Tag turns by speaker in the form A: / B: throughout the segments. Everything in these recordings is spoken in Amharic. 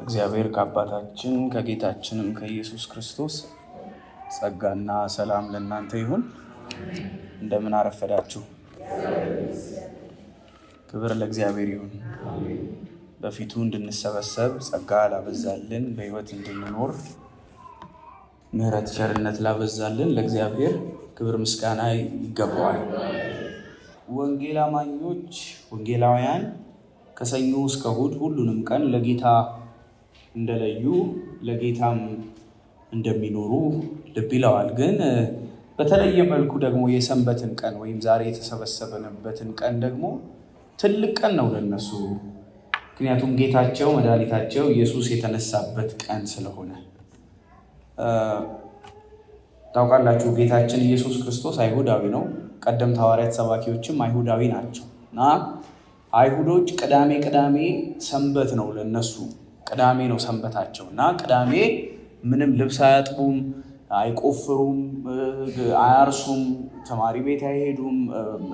A: እግዚአብሔር ከአባታችን ከጌታችንም ከኢየሱስ ክርስቶስ ጸጋና ሰላም ለእናንተ ይሁን። እንደምን አረፈዳችሁ? ክብር ለእግዚአብሔር ይሁን። በፊቱ እንድንሰበሰብ ጸጋ ላበዛልን፣ በሕይወት እንድንኖር ምሕረት ቸርነት ላበዛልን ለእግዚአብሔር ክብር ምስጋና ይገባዋል። ወንጌል አማኞች ወንጌላውያን ከሰኞ እስከ እሑድ ሁሉንም ቀን ለጌታ እንደለዩ ለጌታም እንደሚኖሩ ልብ ይለዋል። ግን በተለየ መልኩ ደግሞ የሰንበትን ቀን ወይም ዛሬ የተሰበሰበንበትን ቀን ደግሞ ትልቅ ቀን ነው ለነሱ። ምክንያቱም ጌታቸው መድኃኒታቸው ኢየሱስ የተነሳበት ቀን ስለሆነ ታውቃላችሁ። ጌታችን ኢየሱስ ክርስቶስ አይሁዳዊ ነው። ቀደምት ሐዋርያት ሰባኪዎችም አይሁዳዊ ናቸው እና አይሁዶች ቅዳሜ ሰንበት ነው ለነሱ። ቅዳሜ ነው ሰንበታቸው እና ቅዳሜ ምንም ልብስ አያጥቡም፣ አይቆፍሩም፣ አያርሱም፣ ተማሪ ቤት አይሄዱም።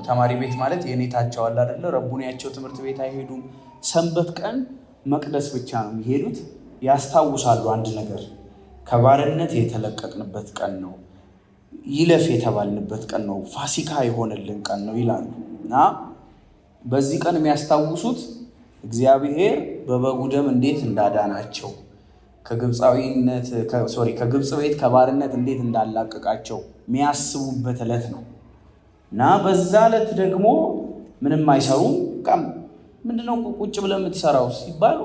A: ተማሪ ቤት ማለት የኔታቸው አለ አይደለ፣ ረቡኒያቸው ትምህርት ቤት አይሄዱም። ሰንበት ቀን መቅደስ ብቻ ነው የሚሄዱት። ያስታውሳሉ አንድ ነገር፣ ከባርነት የተለቀቅንበት ቀን ነው፣ ይለፍ የተባልንበት ቀን ነው፣ ፋሲካ የሆነልን ቀን ነው ይላሉ እና በዚህ ቀን የሚያስታውሱት እግዚአብሔር በበጉ ደም እንዴት እንዳዳናቸው፣ ከግብፅ ቤት ከባርነት እንዴት እንዳላቀቃቸው የሚያስቡበት ዕለት ነው እና በዛ ዕለት ደግሞ ምንም አይሰሩም። ምንድነው ቁጭ ብለህ የምትሰራው ሲባሉ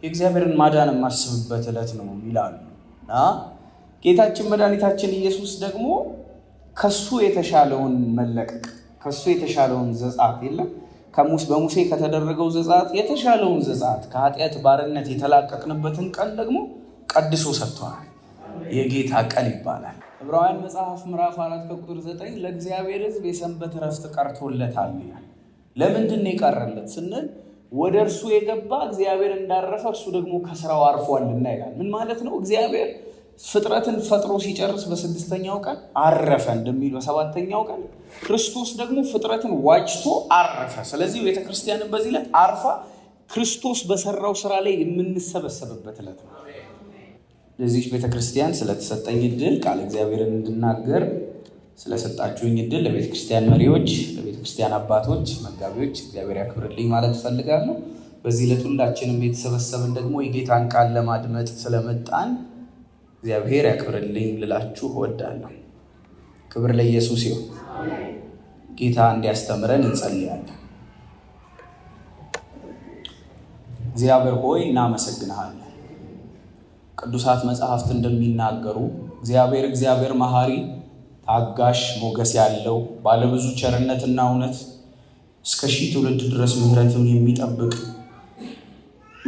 A: የእግዚአብሔርን ማዳን የማስብበት ዕለት ነው ይላሉ እና ጌታችን መድኃኒታችን ኢየሱስ ደግሞ ከሱ የተሻለውን መለቀቅ፣ ከሱ የተሻለውን ዘጻት የለም። በሙሴ ከተደረገው ዘጻት የተሻለውን ዘጻት ከኃጢአት ባርነት የተላቀቅንበትን ቀን ደግሞ ቀድሶ ሰጥቷል። የጌታ ቀን ይባላል። ዕብራውያን መጽሐፍ ምዕራፍ 4 ከቁጥር 9 ለእግዚአብሔር ሕዝብ የሰንበት ዕረፍት ቀርቶለታል ይላል። ለምንድን ነው የቀረለት ስንል ወደ እርሱ የገባ እግዚአብሔር እንዳረፈ እርሱ ደግሞ ከስራው አርፏልና ይላል። ምን ማለት ነው? እግዚአብሔር ፍጥረትን ፈጥሮ ሲጨርስ በስድስተኛው ቀን አረፈ እንደሚል በሰባተኛው ቀን ክርስቶስ ደግሞ ፍጥረትን ዋጅቶ አረፈ። ስለዚህ ቤተክርስቲያንን በዚህ ዕለት አርፋ ክርስቶስ በሰራው ስራ ላይ የምንሰበሰብበት ዕለት ነው። ለዚህ ቤተክርስቲያን ስለተሰጠኝ ዕድል ቃል እግዚአብሔርን እንድናገር ስለሰጣችሁኝ ዕድል ለቤተክርስቲያን መሪዎች፣ ለቤተክርስቲያን አባቶች፣ መጋቢዎች እግዚአብሔር ያክብርልኝ ማለት እፈልጋለሁ። በዚህ ዕለት ሁላችንም የተሰበሰብን ደግሞ የጌታን ቃል ለማድመጥ ስለመጣን እግዚአብሔር ያክብርልኝ ልላችሁ እወዳለሁ። ክብር ለኢየሱስ ይሁን። ጌታ እንዲያስተምረን እንጸልያለን። እግዚአብሔር ሆይ እናመሰግንሃለን። ቅዱሳት መጽሐፍት እንደሚናገሩ እግዚአብሔር መሐሪ፣ ታጋሽ፣ ሞገስ ያለው ባለብዙ ቸርነትና እውነት እስከ 1000 ትውልድ ድረስ ምሕረትን የሚጠብቅ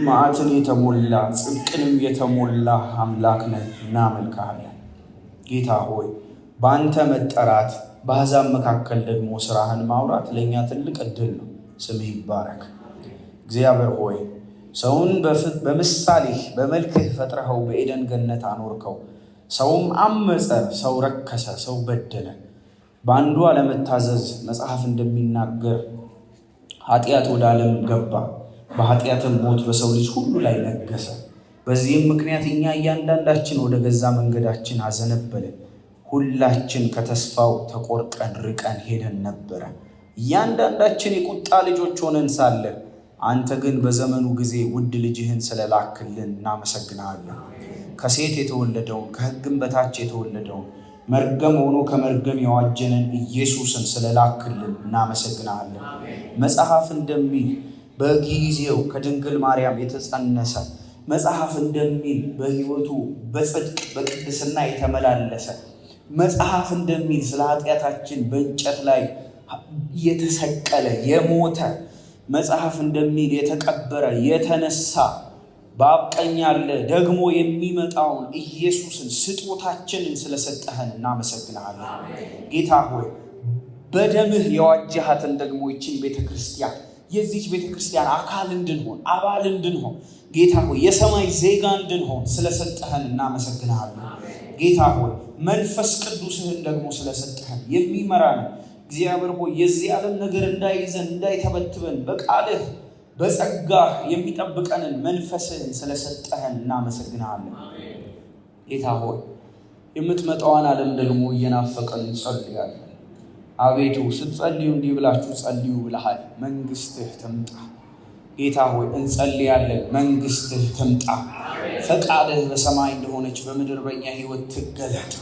A: መዓትን የተሞላ ጽድቅንም የተሞላ አምላክ ነህ። እናመልክሃለን። ጌታ ሆይ በአንተ መጠራት በአሕዛብ መካከል ደግሞ ስራህን ማውራት ለእኛ ትልቅ ዕድል ነው። ስምህ ይባረክ። እግዚአብሔር ሆይ ሰውን በምሳሌህ በመልክህ ፈጥረኸው በኤደን ገነት አኖርከው። ሰውም አመፀ፣ ሰው ረከሰ፣ ሰው በደለ። በአንዱ አለመታዘዝ መጽሐፍ እንደሚናገር ኃጢአት ወደ ዓለም ገባ፣ በኃጢአትም ሞት በሰው ልጅ ሁሉ ላይ ነገሰ። በዚህም ምክንያት እኛ እያንዳንዳችን ወደ ገዛ መንገዳችን አዘነበልን። ሁላችን ከተስፋው ተቆርጠን ርቀን ሄደን ነበረ። እያንዳንዳችን የቁጣ ልጆች ሆነን ሳለ አንተ ግን በዘመኑ ጊዜ ውድ ልጅህን ስለላክልን እናመሰግናለን። ከሴት የተወለደውን ከሕግም በታች የተወለደውን መርገም ሆኖ ከመርገም የዋጀንን ኢየሱስን ስለላክልን እናመሰግናለን። መጽሐፍ እንደሚል በጊዜው ከድንግል ማርያም የተጸነሰ፣ መጽሐፍ እንደሚል በሕይወቱ በጽድቅ በቅድስና የተመላለሰ፣ መጽሐፍ እንደሚል ስለ ኃጢአታችን በእንጨት ላይ የተሰቀለ የሞተ፣ መጽሐፍ እንደሚል የተቀበረ የተነሳ፣ በአብ ቀኝ ያለ ደግሞ የሚመጣውን ኢየሱስን ስጦታችንን ስለሰጠህን እናመሰግናለን። ጌታ ሆይ በደምህ የዋጀሃትን ደግሞ ይችን ቤተክርስቲያን የዚች ቤተክርስቲያን አካል እንድንሆን አባል እንድንሆን ጌታ ሆይ የሰማይ ዜጋ እንድንሆን ስለሰጠህን እናመሰግናለን። ጌታ ሆይ መንፈስ ቅዱስህን ደግሞ ስለሰጠህን የሚመራን እግዚአብሔር ሆይ የዚህ ዓለም ነገር እንዳይዘን እንዳይተበትበን በቃልህ በጸጋህ የሚጠብቀንን መንፈስህን ስለሰጠህን እናመሰግናለን። ጌታ ሆይ የምትመጣውን ዓለም ደግሞ እየናፈቀን እንጸልያለን። አቤቱ ስትጸልዩ እንዲህ ብላችሁ ጸልዩ ብለሃል። መንግስትህ ትምጣ። ጌታ ሆይ እንጸልያለን። መንግስትህ ትምጣ። ፈቃድህ በሰማይ እንደሆነች በምድር በእኛ ሕይወት ትገለጥ።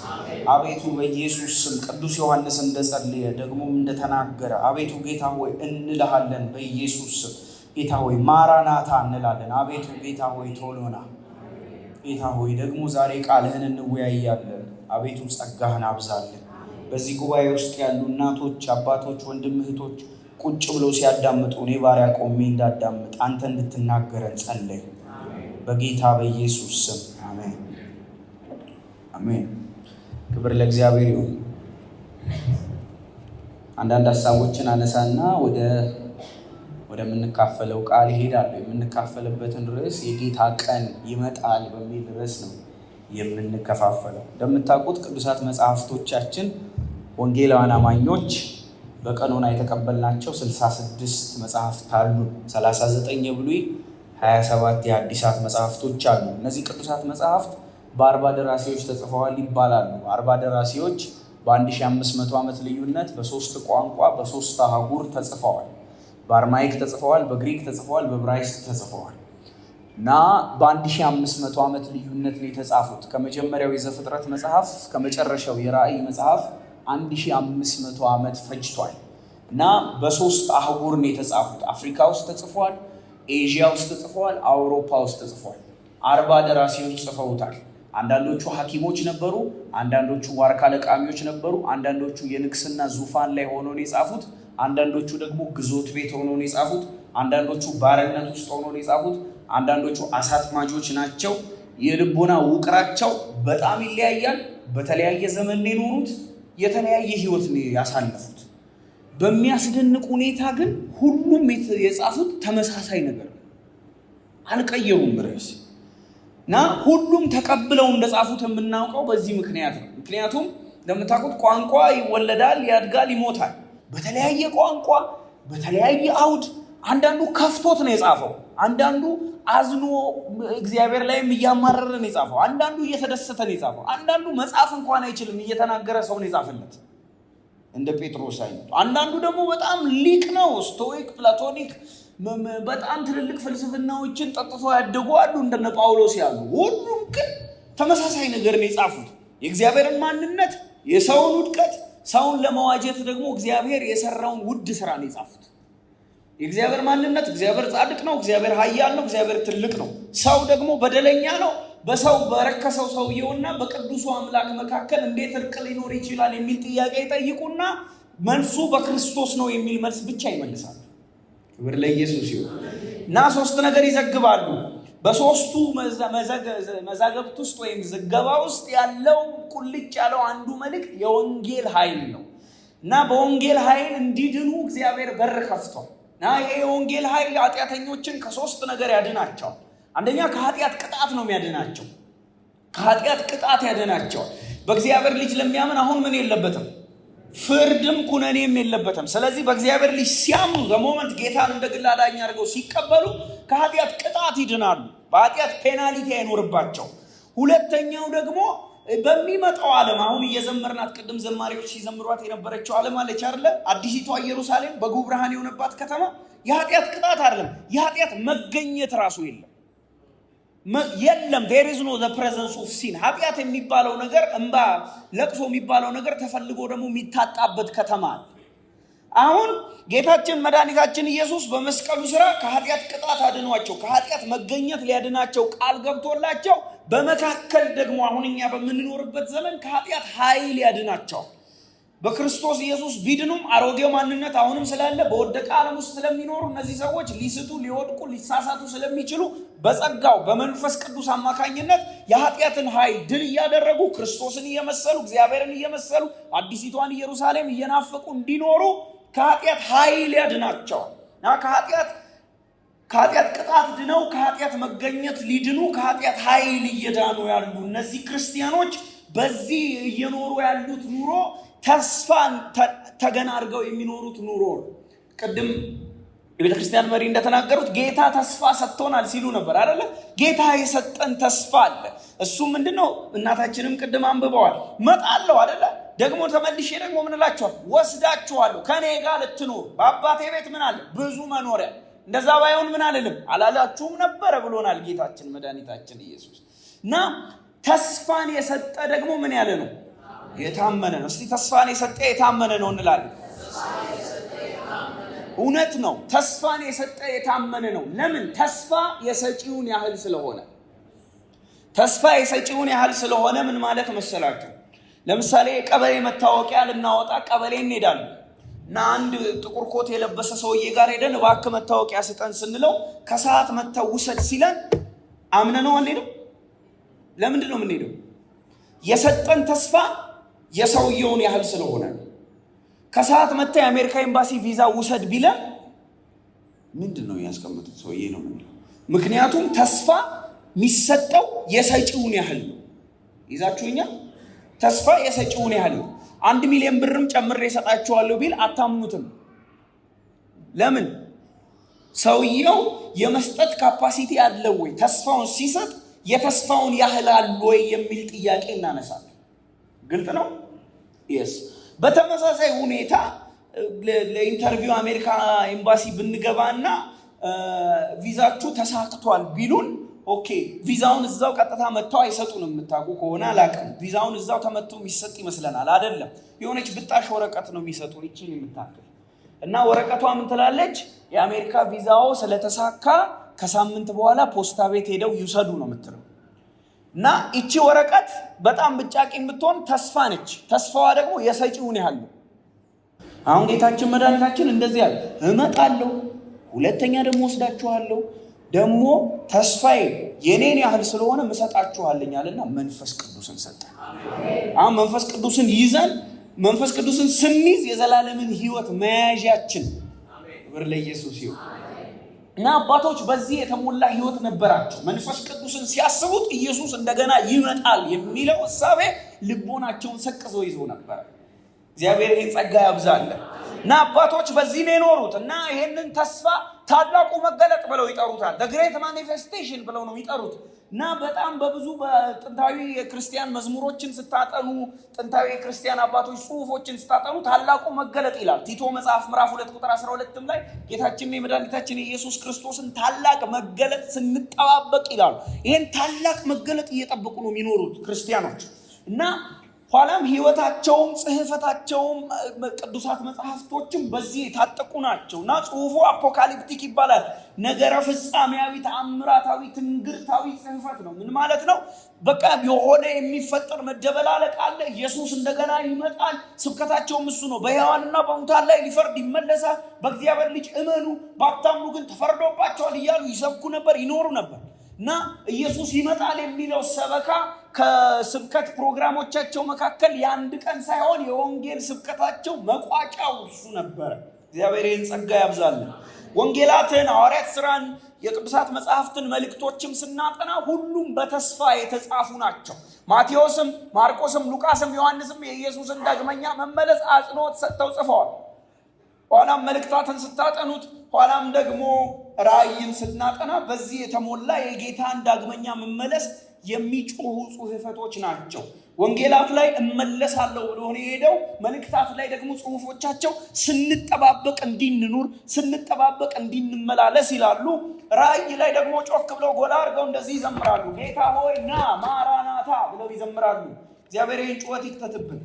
A: አቤቱ በኢየሱስ ስም ቅዱስ ዮሐንስ እንደጸለየ ደግሞም እንደተናገረ አቤቱ ጌታ ሆይ እንልሃለን። በኢየሱስ ስም ጌታ ሆይ ማራናታ እንላለን። አቤቱ ጌታ ሆይ ቶሎና ጌታ ሆይ ደግሞ ዛሬ ቃልህን እንወያያለን። አቤቱ ጸጋህን አብዛለን። በዚህ ጉባኤ ውስጥ ያሉ እናቶች፣ አባቶች፣ ወንድም እህቶች ቁጭ ብለው ሲያዳምጡ እኔ ባሪያ ቆሜ እንዳዳምጥ አንተ እንድትናገረን ጸለይ በጌታ በኢየሱስ ስም አሜን አሜን። ክብር ለእግዚአብሔር ይሁን። አንዳንድ ሀሳቦችን አነሳና ወደምንካፈለው ቃል ይሄዳል። የምንካፈልበትን ርዕስ የጌታ ቀን ይመጣል በሚል ርዕስ ነው የምንከፋፈለው። እንደምታውቁት ቅዱሳት መጽሐፍቶቻችን ወንጌላውያን አማኞች በቀኖና የተቀበልናቸው 66 መጽሐፍት አሉ። 39 የብሉይ 27 የሐዲሳት መጽሐፍቶች አሉ። እነዚህ ቅዱሳት መጽሐፍት በ40 ደራሲዎች ተጽፈዋል ይባላሉ። 40 ደራሲዎች በ1500 ዓመት ልዩነት በ3 ቋንቋ በ3 አህጉር ተጽፈዋል። በአርማይክ ተጽፈዋል፣ በግሪክ ተጽፈዋል፣ በዕብራይስጥ ተጽፈዋል እና በ1500 ዓመት ልዩነት ነው የተጻፉት። ከመጀመሪያው የዘፍጥረት መጽሐፍ እስከ መጨረሻው የራእይ መጽሐፍ 1500 ዓመት ፈጅቷል እና በ3 አህጉር ነው የተጻፉት። አፍሪካ ውስጥ ተጽፏል፣ ኤዥያ ውስጥ ተጽፏል፣ አውሮፓ ውስጥ ተጽፏል። 40 ደራሲዎች ጽፈውታል። አንዳንዶቹ ሐኪሞች ነበሩ፣ አንዳንዶቹ ዋርካ ለቃሚዎች ነበሩ፣ አንዳንዶቹ የንግስና ዙፋን ላይ ሆነው ነው የጻፉት፣ አንዳንዶቹ ደግሞ ግዞት ቤት ሆነው ነው የጻፉት፣ አንዳንዶቹ ባርነት ውስጥ ሆነው ነው የጻፉት፣ አንዳንዶቹ አሳጥማጆች ናቸው። የልቦና ውቅራቸው በጣም ይለያያል። በተለያየ ዘመን ነው የኖሩት፣ የተለያየ ህይወት ነው ያሳለፉት። በሚያስደንቅ ሁኔታ ግን ሁሉም የጻፉት ተመሳሳይ ነገር አልቀየሩም ርዕስ እና ሁሉም ተቀብለው እንደጻፉት የምናውቀው በዚህ ምክንያት ነው። ምክንያቱም እንደምታውቁት ቋንቋ ይወለዳል፣ ያድጋል፣ ይሞታል። በተለያየ ቋንቋ በተለያየ አውድ አንዳንዱ ከፍቶት ነው የጻፈው፣ አንዳንዱ አዝኖ እግዚአብሔር ላይም እያማረረ ነው የጻፈው፣ አንዳንዱ እየተደሰተ ነው የጻፈው፣ አንዳንዱ መጻፍ እንኳን አይችልም እየተናገረ ሰው ነው የጻፈለት እንደ ጴጥሮስ አይነት። አንዳንዱ ደግሞ በጣም ሊቅ ነው፣ ስቶይክ፣ ፕላቶኒክ በጣም ትልልቅ ፍልስፍናዎችን ጠጥቶ ያደጉ አሉ እንደነ ጳውሎስ ያሉ። ሁሉም ግን ተመሳሳይ ነገር ነው የጻፉት፣ የእግዚአብሔርን ማንነት፣ የሰውን ውድቀት፣ ሰውን ለመዋጀት ደግሞ እግዚአብሔር የሰራውን ውድ ስራ ነው የጻፉት። የእግዚአብሔር ማንነት፣ እግዚአብሔር ጻድቅ ነው፣ እግዚአብሔር ኃያል ነው፣ እግዚአብሔር ትልቅ ነው። ሰው ደግሞ በደለኛ ነው። በሰው በረከሰው ሰውየውና በቅዱሱ አምላክ መካከል እንዴት እርቅ ሊኖር ይችላል የሚል ጥያቄ ይጠይቁና መልሱ በክርስቶስ ነው የሚል መልስ ብቻ ይመልሳሉ። ክብር ለኢየሱስ ይሁን እና 3 ነገር ይዘግባሉ። በ3ቱ መዛግብት ውስጥ ወይም ዘገባ ውስጥ ያለው ቁልጭ ያለው አንዱ መልእክት የወንጌል ኃይል ነው እና በወንጌል ኃይል እንዲድኑ እግዚአብሔር በር ከፍቷል። እና ይሄ የወንጌል ኃይል ኃጢአተኞችን ከ3 ነገር ያድናቸዋል። አንደኛ ከኃጢአት ቅጣት ነው የሚያድናቸው። ከኃጢአት ቅጣት ያድናቸዋል። በእግዚአብሔር ልጅ ለሚያምን አሁን ምን የለበትም? ፍርድም ኩነኔም የለበትም። ስለዚህ በእግዚአብሔር ልጅ ሲያምኑ በሞመንት ጌታን እንደ ግል አዳኝ አድርገው ሲቀበሉ ከኃጢአት ቅጣት ይድናሉ። በኃጢአት ፔናሊቲ አይኖርባቸው። ሁለተኛው ደግሞ በሚመጣው ዓለም አሁን እየዘመርናት ቅድም ዘማሪዎች ሲዘምሯት የነበረችው ዓለም አለች አይደለ? አዲሲቷ ኢየሩሳሌም በጉ ብርሃን የሆነባት ከተማ የኃጢአት ቅጣት አይደለም፣ የኃጢአት መገኘት ራሱ የለም። there is no the presence of sin። ኃጢአት የሚባለው ነገር እንባ ለቅሶ የሚባለው ነገር ተፈልጎ ደግሞ የሚታጣበት ከተማ። አሁን ጌታችን መድኃኒታችን ኢየሱስ በመስቀሉ ስራ ከኃጢአት ቅጣት አድኗቸው፣ ከኃጢአት መገኘት ሊያድናቸው ቃል ገብቶላቸው፣ በመካከል ደግሞ አሁን እኛ በምንኖርበት ዘመን ከኃጢአት ኃይል ያድናቸው። በክርስቶስ ኢየሱስ ቢድኑም አሮጌው ማንነት አሁንም ስላለ በወደቀ ዓለም ውስጥ ስለሚኖሩ እነዚህ ሰዎች ሊስቱ፣ ሊወድቁ፣ ሊሳሳቱ ስለሚችሉ በጸጋው በመንፈስ ቅዱስ አማካኝነት የኃጢአትን ኃይል ድል እያደረጉ ክርስቶስን እየመሰሉ እግዚአብሔርን እየመሰሉ አዲሲቷን ኢየሩሳሌም እየናፈቁ እንዲኖሩ ከኃጢአት ኃይል ያድናቸዋል እና ከኃጢአት ቅጣት ድነው ከኃጢአት መገኘት ሊድኑ ከኃጢአት ኃይል እየዳኑ ያሉ እነዚህ ክርስቲያኖች በዚህ እየኖሩ ያሉት ኑሮ ተስፋን ተገና አድርገው የሚኖሩት ኑሮ። ቅድም የቤተ ክርስቲያን መሪ እንደተናገሩት ጌታ ተስፋ ሰጥቶናል ሲሉ ነበር አይደለ? ጌታ የሰጠን ተስፋ አለ። እሱ ምንድነው? እናታችንም ቅድም አንብበዋል። መጣለሁ አይደለ? ደግሞ ተመልሼ ደግሞ ምን እላችኋለሁ? ወስዳችኋለሁ፣ ከኔ ጋር ልትኖሩ። በአባቴ ቤት ምን አለ? ብዙ መኖሪያ። እንደዛ ባይሆን ምን አልልም አላላችሁም ነበረ ብሎናል ጌታችን መድኃኒታችን ኢየሱስ። እና ተስፋን የሰጠ ደግሞ ምን ያለ ነው? የታመነ ነው። እስቲ ተስፋን የሰጠ የታመነ ነው እንላለን። እውነት ነው። ተስፋን የሰጠ የታመነ ነው። ለምን? ተስፋ የሰጪውን ያህል ስለሆነ። ተስፋ የሰጪውን ያህል ስለሆነ ምን ማለት መሰላችሁ? ለምሳሌ የቀበሌ መታወቂያ ልናወጣ ቀበሌ እንሄዳለን እና አንድ ጥቁር ኮት የለበሰ ሰውዬ ጋር ሄደን እባክህ መታወቂያ ስጠን ስንለው ከሰዓት መተው ውሰድ ሲለን አምነነው አንሄድም። ለምንድን ነው የምንሄደው? የሰጠን ተስፋ የሰውየውን ያህል ስለሆነ። ከሰዓት መተ የአሜሪካ ኤምባሲ ቪዛ ውሰድ ቢለን ምንድን ነው ያስቀመጡት ሰውዬ ነው የምንለው። ምክንያቱም ተስፋ የሚሰጠው የሰጪውን ያህል ነው። ይዛችሁኛል? ተስፋ የሰጪውን ያህል ነው። 1 ሚሊዮን ብርም ጨምሬ እሰጣችኋለሁ ቢል አታምኑትም። ለምን? ሰውየው የመስጠት ካፓሲቲ አለው ወይ? ተስፋውን ሲሰጥ የተስፋውን ያህል አለ ወይ የሚል ጥያቄ እናነሳለን። ግልጽ ነው? yes። በተመሳሳይ ሁኔታ ለኢንተርቪው አሜሪካ ኤምባሲ ብንገባና ቪዛችሁ ተሳክቷል ቢሉን ኦኬ፣ ቪዛውን እዛው ቀጥታ መጥተው አይሰጡንም። የምታውቁ ከሆነ አላውቅም። ቪዛውን እዛው ተመጥቶ የሚሰጥ ይመስለናል። አይደለም፣ የሆነች ብጣሽ ወረቀት ነው የሚሰጡን ይቺን የምታክል እና ወረቀቷ ምን ትላለች? የአሜሪካ ቪዛው ስለተሳካ ከሳምንት በኋላ ፖስታ ቤት ሄደው ይውሰዱ ነው የምትለው። እና እቺ ወረቀት በጣም ብጫቂ የምትሆን ተስፋ ነች። ተስፋዋ ደግሞ የሰጪውን ያህል ነው። አሁን ጌታችን መድኃኒታችን እንደዚህ ያለ እመጣለሁ፣ ሁለተኛ ደግሞ ወስዳችኋለሁ፣ ደግሞ ተስፋዬ የኔን ያህል ስለሆነ ምሰጣችኋለኛልና መንፈስ ቅዱስን ሰጠ። አሁን መንፈስ ቅዱስን ይዘን መንፈስ ቅዱስን ስንይዝ የዘላለምን ሕይወት መያዣችን ክብር ለኢየሱስ ይሁን። እና አባቶች በዚህ የተሞላ ሕይወት ነበራቸው። መንፈስ ቅዱስን ሲያስቡት ኢየሱስ እንደገና ይመጣል የሚለው እሳቤ ልቦናቸውን ሰቅዞ ይዞ ነበር። እግዚአብሔር ይህን ጸጋ ያብዛለን። እና አባቶች በዚህ ነው የኖሩት። እና ይሄንን ተስፋ ታላቁ መገለጥ ብለው ይጠሩታል። the great manifestation ብለው ነው የሚጠሩት። እና በጣም በብዙ በጥንታዊ የክርስቲያን መዝሙሮችን ስታጠኑ፣ ጥንታዊ የክርስቲያን አባቶች ጽሑፎችን ስታጠኑ ታላቁ መገለጥ ይላል። ቲቶ መጽሐፍ ምዕራፍ 2 ቁጥር 12 ላይ ጌታችን የመድኃኒታችን የኢየሱስ ክርስቶስን ታላቅ መገለጥ ስንጠባበቅ ይላሉ። ይሄን ታላቅ መገለጥ እየጠበቁ ነው የሚኖሩት ክርስቲያኖች። እና ኋላም ሕይወታቸውም ጽሕፈታቸውም ቅዱሳት መጽሐፍቶችም በዚህ የታጠቁ ናቸው። እና ጽሑፉ አፖካሊፕቲክ ይባላል። ነገረ ፍጻሜያዊ፣ ተአምራታዊ፣ ትንግርታዊ ጽሕፈት ነው። ምን ማለት ነው? በቃ የሆነ የሚፈጠር መደበላለቅ አለ። ኢየሱስ እንደገና ይመጣል። ስብከታቸውም እሱ ነው። በሕያዋንና በሙታን ላይ ሊፈርድ ይመለሳል። በእግዚአብሔር ልጅ እመኑ፣ ባታምኑ ግን ተፈርዶባቸዋል እያሉ ይሰብኩ ነበር፣ ይኖሩ ነበር። እና ኢየሱስ ይመጣል የሚለው ሰበካ ከስብከት ፕሮግራሞቻቸው መካከል የአንድ ቀን ሳይሆን የወንጌል ስብከታቸው መቋጫው እሱ ነበር። እግዚአብሔር ይህን ጸጋ ያብዛልን። ወንጌላትን፣ ሐዋርያት ሥራን፣ የቅዱሳት መጽሐፍትን መልእክቶችም ስናጠና ሁሉም በተስፋ የተጻፉ ናቸው። ማቴዎስም፣ ማርቆስም፣ ሉቃስም፣ ዮሐንስም የኢየሱስን ዳግመኛ መመለስ አጽንኦት ሰጥተው ጽፈዋል። ኋላም መልእክታትን ስታጠኑት፣ ኋላም ደግሞ ራእይን ስናጠና በዚህ የተሞላ የጌታን ዳግመኛ መመለስ የሚጮሁ ጽሑፈቶች ናቸው። ወንጌላት ላይ እመለሳለሁ ብሎ ነው የሄደው። መልእክታት ላይ ደግሞ ጽሑፎቻቸው ስንጠባበቅ እንዲንኑር፣ ስንጠባበቅ እንዲንመላለስ ይላሉ። ራእይ ላይ ደግሞ ጮክ ብለው ጎላ አድርገው እንደዚህ ይዘምራሉ። ጌታ ሆይ ና ማራናታ ብለው ይዘምራሉ። እግዚአብሔር ይህን ጩኸት ይክተትብን።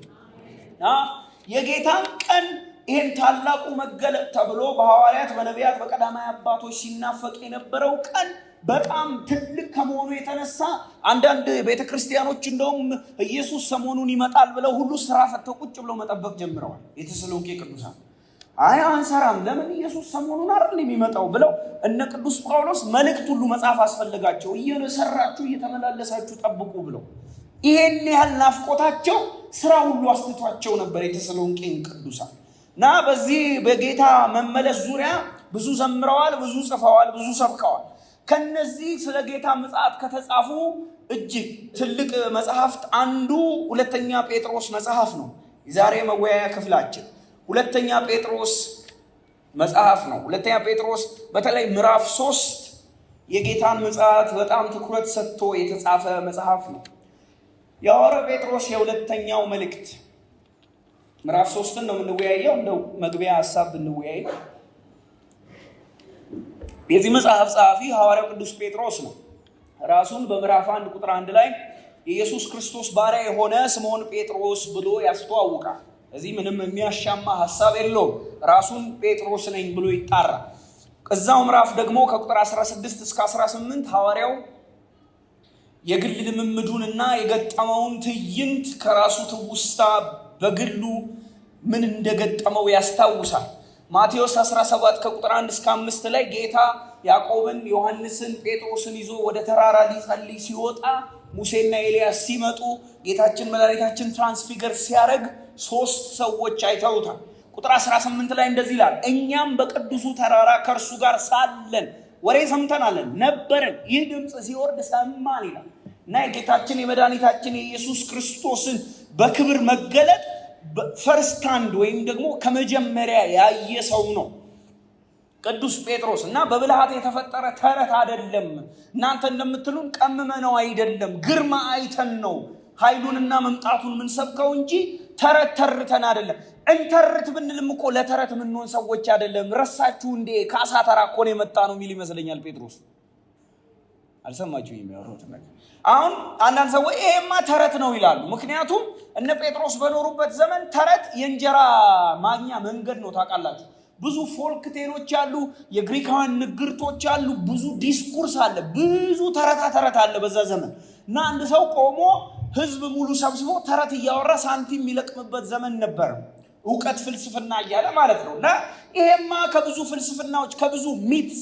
A: የጌታን ቀን ይህን ታላቁ መገለጥ ተብሎ በሐዋርያት፣ በነቢያት፣ በቀዳማዊ አባቶች ሲናፈቅ የነበረው ቀን በጣም ትልቅ ከመሆኑ የተነሳ አንዳንድ ቤተክርስቲያኖች እንደውም ኢየሱስ ሰሞኑን ይመጣል ብለው ሁሉ ስራ ፈተው ቁጭ ብለው መጠበቅ ጀምረዋል። የተሰሎንቄ ቅዱሳን አይ አንሰራም፣ ለምን ኢየሱስ ሰሞኑን አይደል የሚመጣው ብለው እነ ቅዱስ ጳውሎስ መልእክት ሁሉ መጻፍ አስፈልጋቸው፣ እየሰራችሁ እየተመላለሳችሁ ጠብቁ ብለው። ይሄን ያህል ናፍቆታቸው ስራ ሁሉ አስተቷቸው ነበር የተሰሎንቄን ቅዱሳን። እና በዚህ በጌታ መመለስ ዙሪያ ብዙ ዘምረዋል፣ ብዙ ጽፈዋል፣ ብዙ ሰብከዋል። ከነዚህ ስለ ጌታ ምጽአት ከተጻፉ እጅግ ትልቅ መጽሐፍት አንዱ ሁለተኛ ጴጥሮስ መጽሐፍ ነው። የዛሬ መወያያ ክፍላችን ሁለተኛ ጴጥሮስ መጽሐፍ ነው። ሁለተኛ ጴጥሮስ በተለይ ምዕራፍ 3 የጌታን ምጽአት በጣም ትኩረት ሰጥቶ የተጻፈ መጽሐፍ ነው። የሐዋርያው ጴጥሮስ የሁለተኛው መልእክት ምዕራፍ 3ን ነው የምንወያየው። እንደው መግቢያ ሐሳብ ብንወያይ የዚህ መጽሐፍ ጸሐፊ ሐዋርያው ቅዱስ ጴጥሮስ ነው። ራሱን በምዕራፍ 1 ቁጥር 1 ላይ የኢየሱስ ክርስቶስ ባሪያ የሆነ ስምዖን ጴጥሮስ ብሎ ያስተዋውቃል። እዚህ ምንም የሚያሻማ ሐሳብ የለውም። ራሱን ጴጥሮስ ነኝ ብሎ ይጣራል። ከዛው ምዕራፍ ደግሞ ከቁጥር 16 እስከ 18 ሐዋርያው የግል ልምምዱንና የገጠመውን ትዕይንት ከራሱ ትውስታ በግሉ ምን እንደገጠመው ያስታውሳል። ማቴዎስ 17 ከቁጥር 1 እስከ 5 ላይ ጌታ ያዕቆብን፣ ዮሐንስን፣ ጴጥሮስን ይዞ ወደ ተራራ ሊጸልይ ሲወጣ ሙሴና ኤልያስ ሲመጡ ጌታችን መድኃኒታችን ትራንስፊገር ሲያደርግ 3 ሰዎች አይተውታል። ቁጥር 18 ላይ እንደዚህ ይላል፣ እኛም በቅዱሱ ተራራ ከእርሱ ጋር ሳለን ወሬ ሰምተናለን ነበርን፣ ይህ ድምፅ ሲወርድ ሰማን ይላል እና የጌታችን የመድኃኒታችን የኢየሱስ ክርስቶስን በክብር መገለጥ ፈርስት ሃንድ ወይም ደግሞ ከመጀመሪያ ያየ ሰው ነው ቅዱስ ጴጥሮስ። እና በብልሃት የተፈጠረ ተረት አይደለም። እናንተ እንደምትሉን ቀምመነው አይደለም፣ ግርማ አይተን ነው ኃይሉንና መምጣቱን የምንሰብከው እንጂ ተረት ተርተን አይደለም። እንተርት ብንልም እኮ ለተረት የምንሆን ሰዎች አይደለም። ረሳችሁ እንዴ? ካሳ ተራ እኮ ነው የመጣ ነው የሚል ይመስለኛል ጴጥሮስ። አልሰማችሁ የሚያወሩት ነገር? አሁን አንዳንድ ሰዎች ይሄማ ተረት ነው ይላሉ። ምክንያቱም እነ ጴጥሮስ በኖሩበት ዘመን ተረት የእንጀራ ማግኛ መንገድ ነው። ታውቃላችሁ፣ ብዙ ፎልክ ቴሎች አሉ፣ የግሪካውያን ንግርቶች አሉ፣ ብዙ ዲስኩርስ አለ፣ ብዙ ተረት አለ በዛ ዘመን እና አንድ ሰው ቆሞ ህዝብ ሙሉ ሰብስቦ ተረት እያወራ ሳንቲም የሚለቅምበት ዘመን ነበር። እውቀት ፍልስፍና እያለ ማለት ነው። እና ይሄማ ከብዙ ፍልስፍናዎች ከብዙ ሚትስ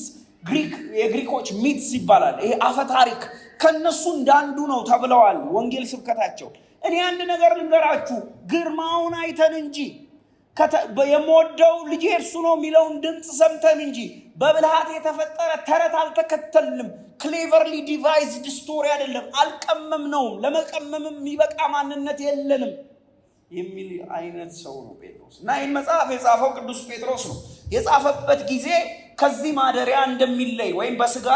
A: የግሪኮች ሚትስ ይባላል። ይሄ አፈ ታሪክ ከነሱ እንዳንዱ ነው ተብለዋል ወንጌል ስብከታቸው። እኔ አንድ ነገር ልንገራችሁ፣ ግርማውን አይተን እንጂ የምወደው ልጄ እርሱ ነው የሚለውን ድምፅ ሰምተን እንጂ በብልሃት የተፈጠረ ተረት አልተከተልንም። ክሌቨርሊ ዲቫይዝድ ስቶሪ አይደለም፣ አልቀመምነውም፣ ለመቀመምም የሚበቃ ማንነት የለንም የሚል አይነት ሰው ነው ጴጥሮስ። እና ይህን መጽሐፍ የጻፈው ቅዱስ ጴጥሮስ ነው። የጻፈበት ጊዜ ከዚህ ማደሪያ እንደሚለይ ወይም በስጋ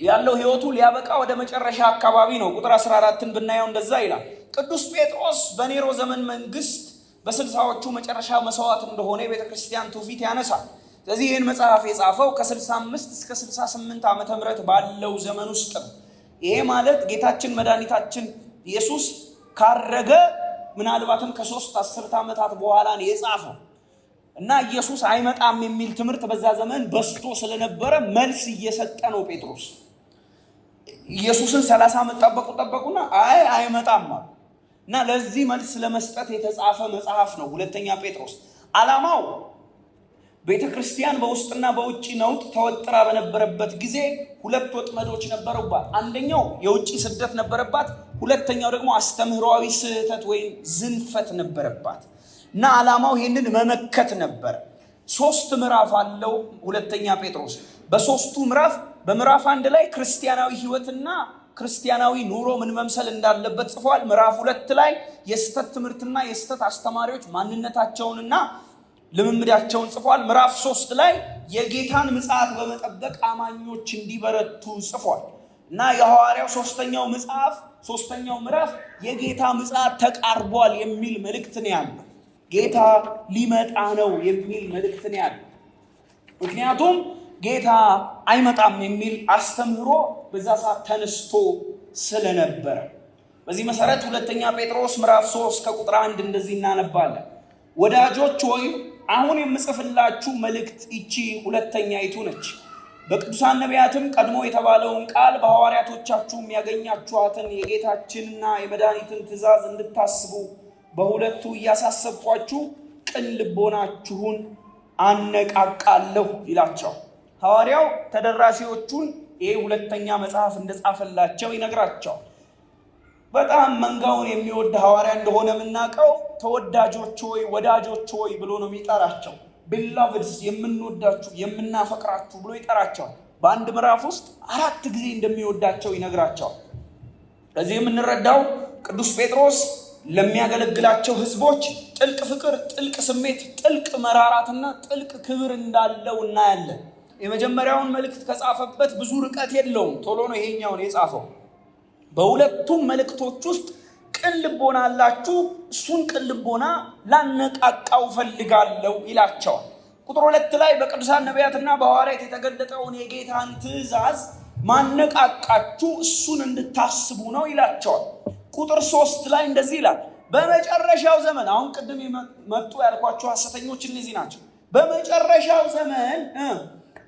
A: ያለው ህይወቱ ሊያበቃ ወደ መጨረሻ አካባቢ ነው። ቁጥር 14ን ብናየው እንደዛ ይላል። ቅዱስ ጴጥሮስ በኔሮ ዘመን መንግስት በ60ዎቹ መጨረሻ መስዋዕት እንደሆነ የቤተክርስቲያን ትውፊት ያነሳል። ስለዚህ ይህን መጽሐፍ የጻፈው ከ65 እስከ 68 ዓመተ ምህረት ባለው ዘመን ውስጥ ነው። ይሄ ማለት ጌታችን መድኃኒታችን ኢየሱስ ካረገ ምናልባትም ከ3 አስርት ዓመታት በኋላ ነው የጻፈው እና ኢየሱስ አይመጣም የሚል ትምህርት በዛ ዘመን በስቶ ስለነበረ መልስ እየሰጠ ነው ጴጥሮስ። ኢየሱስን 30 ዓመት ጠበቁና አይመጣም እና ለዚህ መልስ ለመስጠት የተጻፈ መጽሐፍ ነው ሁለተኛ ጴጥሮስ። ዓላማው ቤተክርስቲያን በውስጥና በውጪ ነውጥ ተወጥራ በነበረበት ጊዜ 2 ወጥመዶች ነበሩባት። አንደኛው የውጪ ስደት ነበረባት፣ ሁለተኛው ደግሞ አስተምህሮአዊ ስህተት ወይም ዝንፈት ነበረባት እና ዓላማው ይህንን መመከት ነበር። 3 ምዕራፍ አለው ሁለተኛ ጴጥሮስ። በ3ቱ ምዕራፍ በምዕራፍ 1 ላይ ክርስቲያናዊ ህይወትና ክርስቲያናዊ ኑሮ ምን መምሰል እንዳለበት ጽፏል። ምዕራፍ 2 ላይ የስተት ትምህርትና የስተት አስተማሪዎች ማንነታቸውንና ልምምዳቸውን ጽፏል። ምዕራፍ 3 ላይ የጌታን ምጽአት በመጠበቅ አማኞች እንዲበረቱ ጽፏል እና የሐዋርያው 3ኛው ምዕራፍ የጌታ ምጽአት ተቃርቧል የሚል መልእክት ነው ያለው። ጌታ ሊመጣ ነው የሚል መልእክት ነው ያለው። ምክንያቱም ጌታ አይመጣም የሚል አስተምህሮ በዛ ሰዓት ተነስቶ ስለነበረ። በዚህ መሰረት ሁለተኛ ጴጥሮስ ምዕራፍ 3 ከቁጥር 1 እንደዚህ እናነባለን። ወዳጆች ሆይ አሁን የምጽፍላችሁ መልእክት ይቺ ሁለተኛይቱ ነች። በቅዱሳን ነቢያትም ቀድሞ የተባለውን ቃል በሐዋርያቶቻችሁም ያገኛችኋትን የጌታችንና የመድኃኒትን ትእዛዝ እንድታስቡ በሁለቱ እያሳሰብኳችሁ ቅን ልቦናችሁን አነቃቃለሁ ይላቸው። ሐዋርያው ተደራሲዎቹን ይሄ ሁለተኛ መጽሐፍ እንደጻፈላቸው ይነግራቸዋል። በጣም መንጋውን የሚወድ ሐዋርያ እንደሆነ የምናውቀው ተወዳጆች ሆይ ወዳጆች ሆይ ብሎ ነው የሚጠራቸው። ቢላቭድስ የምንወዳችሁ የምናፈቅራችሁ ብሎ ይጠራቸዋል። በአንድ ምዕራፍ ውስጥ 4 ጊዜ እንደሚወዳቸው ይነግራቸዋል። ከዚህ የምንረዳው ቅዱስ ጴጥሮስ ለሚያገለግላቸው ህዝቦች ጥልቅ ፍቅር፣ ጥልቅ ስሜት፣ ጥልቅ መራራትና ጥልቅ ክብር እንዳለው እናያለን። የመጀመሪያውን መልእክት ከጻፈበት ብዙ ርቀት የለውም፣ ቶሎ ነው ይሄኛውን የጻፈው። በሁለቱም መልእክቶች ውስጥ ቅን ልቦና አላችሁ፣ እሱን ቅን ልቦና ላነቃቃው ፈልጋለሁ ይላቸዋል። ቁጥር 2 ላይ በቅዱሳን ነቢያትና በሐዋርያት የተገለጠውን የጌታን ትእዛዝ ማነቃቃችሁ እሱን እንድታስቡ ነው ይላቸዋል። ቁጥር 3 ላይ እንደዚህ ይላል፣ በመጨረሻው ዘመን፣ አሁን ቅድም መጡ ያልኳቸው ሐሰተኞች እነዚህ ናቸው። በመጨረሻው ዘመን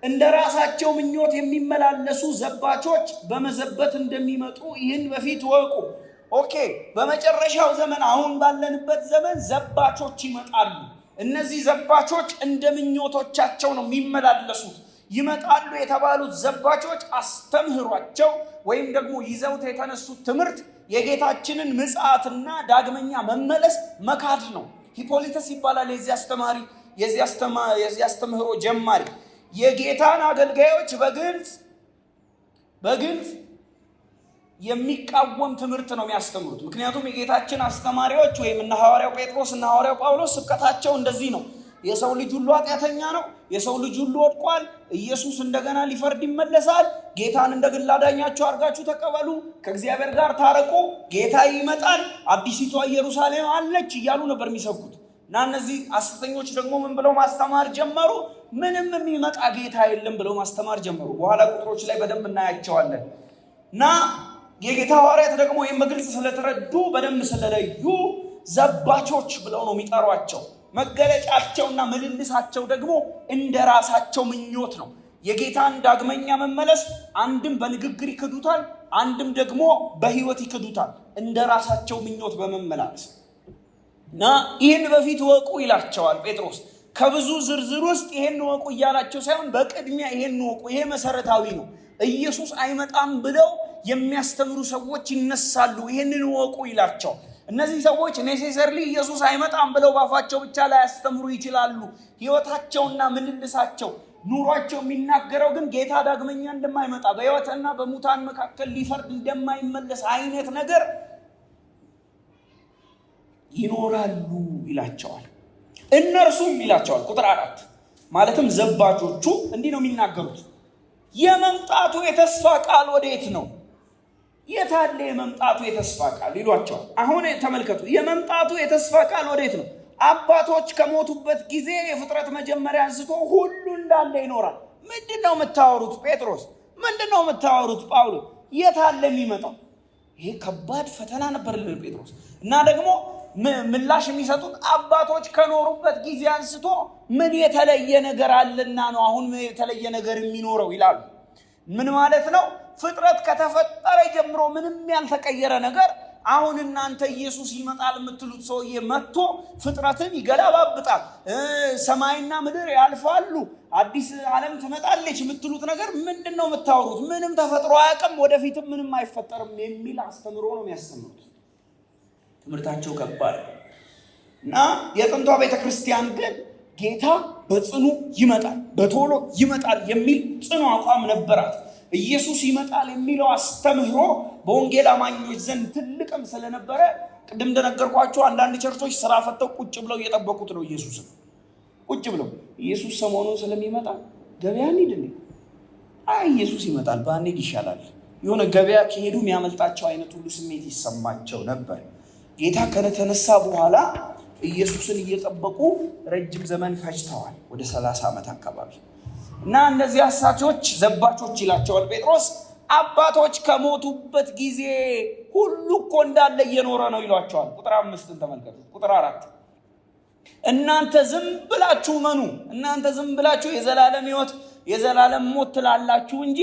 A: እንደ ራሳቸው ምኞት የሚመላለሱ ዘባቾች በመዘበት እንደሚመጡ ይህን በፊት ወቁ። ኦኬ፣ በመጨረሻው ዘመን አሁን ባለንበት ዘመን ዘባቾች ይመጣሉ። እነዚህ ዘባቾች እንደ ምኞቶቻቸው ነው የሚመላለሱት። ይመጣሉ የተባሉት ዘባቾች አስተምህሯቸው ወይም ደግሞ ይዘውት የተነሱት ትምህርት የጌታችንን ምጽአትና ዳግመኛ መመለስ መካድ ነው። ሂፖሊተስ ይባላል የዚህ አስተምህሮ ጀማሪ። የጌታን አገልጋዮች በግልጽ የሚቃወም ትምህርት ነው የሚያስተምሩት። ምክንያቱም የጌታችን አስተማሪዎች ወይም እነ ሐዋርያው ጴጥሮስ እና ሐዋርያው ጳውሎስ ስብከታቸው እንደዚህ ነው። የሰው ልጅ ሁሉ ኃጢአተኛ ነው፣ የሰው ልጅ ሁሉ ወድቋል፣ ኢየሱስ እንደገና ሊፈርድ ይመለሳል፣ ጌታን እንደ ግል አዳኛችሁ አድርጋችሁ ተቀበሉ፣ ከእግዚአብሔር ጋር ታረቁ፣ ጌታ ይመጣል፣ አዲሲቷ ኢየሩሳሌም አለች እያሉ ነበር የሚሰብኩት። እና እነዚህ ሐሰተኞች ደግሞ ምን ብለው ማስተማር ጀመሩ? ምንም የሚመጣ ጌታ የለም ብለው ማስተማር ጀመሩ። በኋላ ቁጥሮች ላይ በደንብ እናያቸዋለን። እና የጌታ ሐዋርያት ደግሞ ይህን በግልጽ ስለተረዱ በደንብ ስለለዩ ዘባቾች ብለው ነው የሚጠሯቸው። መገለጫቸውና ምልልሳቸው ደግሞ እንደ ራሳቸው ምኞት ነው። የጌታን ዳግመኛ መመለስ አንድም በንግግር ይክዱታል፣ አንድም ደግሞ በሕይወት ይክዱታል፣ እንደ ራሳቸው ምኞት በመመላለስ እና ይህን በፊት ወቁ ይላቸዋል ጴጥሮስ። ከብዙ ዝርዝር ውስጥ ይሄን ወቁ እያላቸው ሳይሆን በቅድሚያ ይሄን ወቁ። ይሄ መሰረታዊ ነው። ኢየሱስ አይመጣም ብለው የሚያስተምሩ ሰዎች ይነሳሉ። ይሄንን ወቁ ይላቸዋል። እነዚህ ሰዎች ኔሴሰርሊ ኢየሱስ አይመጣም ብለው ባፋቸው ብቻ ላይ ያስተምሩ ይችላሉ። ሕይወታቸውና ምልልሳቸው ኑሯቸው የሚናገረው ግን ጌታ ዳግመኛ እንደማይመጣ በሕይወትና በሙታን መካከል ሊፈርድ እንደማይመለስ አይነት ነገር ይኖራሉ ይላቸዋል። እነርሱም ይላቸዋል ቁጥር 4 ማለትም ዘባቾቹ እንዲህ ነው የሚናገሩት፣ የመምጣቱ የተስፋ ቃል ወዴት ነው? የታለ የመምጣቱ የተስፋ ቃል ይሏቸዋል። አሁን ተመልከቱ፣ የመምጣቱ የተስፋ ቃል ወዴት ነው? አባቶች ከሞቱበት ጊዜ የፍጥረት መጀመሪያ አንስቶ ሁሉ እንዳለ ይኖራል። ምንድነው የምታወሩት ጴጥሮስ? ምንድነው የምታወሩት ጳውሎስ? የታለ የሚመጣው? ይሄ ከባድ ፈተና ነበር ለጴጥሮስ። እና ደግሞ ምላሽ የሚሰጡት አባቶች ከኖሩበት ጊዜ አንስቶ ምን የተለየ ነገር አለና ነው አሁን የተለየ ነገር የሚኖረው ይላሉ። ምን ማለት ነው? ፍጥረት ከተፈጠረ ጀምሮ ምንም ያልተቀየረ ነገር አሁን እናንተ ኢየሱስ ይመጣል የምትሉት ሰውዬ መጥቶ ፍጥረትን ይገለባብጣል፣ ሰማይና ምድር ያልፋሉ፣ አዲስ ዓለም ትመጣለች የምትሉት ነገር ምንድነው የምታወሩት? ምንም ተፈጥሮ አያውቅም፣ ወደፊትም ምንም አይፈጠርም የሚል አስተምሮ ነው የሚያስተምሩት። ትምህርታቸው ከባድ እና የጥንቷ ቤተክርስቲያን ግን ጌታ በጽኑ ይመጣል፣ በቶሎ ይመጣል የሚል ጽኑ አቋም ነበራት። ኢየሱስ ይመጣል የሚለው አስተምህሮ በወንጌል አማኞች ዘንድ ትልቅም ስለነበረ ቅድም እንደነገርኳችሁ አንዳንድ ቸርቾች ስራ ፈተው ቁጭ ብለው እየጠበቁት ነው ኢየሱስን። ቁጭ ብለው ኢየሱስ ሰሞኑን ስለሚመጣ ገበያ እንሂድ እንዴ? አይ ኢየሱስ ይመጣል ባንሄድ ይሻላል። የሆነ ገበያ ከሄዱ የሚያመልጣቸው አይነት ሁሉ ስሜት ይሰማቸው ነበር። ጌታ ከተነሳ በኋላ ኢየሱስን እየጠበቁ ረጅም ዘመን ፈጅተዋል፣ ወደ 30 ዓመት አካባቢ። እና እነዚህ አሳቾች ዘባቾች ይላቸዋል ጴጥሮስ አባቶች ከሞቱበት ጊዜ ሁሉ እኮ እንዳለ እየኖረ ነው ይሏቸዋል። ቁጥር 5 ተመልከቱ። ቁጥር 4 እናንተ ዝም ብላችሁ መኑ፣ እናንተ ዝም ብላችሁ የዘላለም ሕይወት የዘላለም ሞት ትላላችሁ እንጂ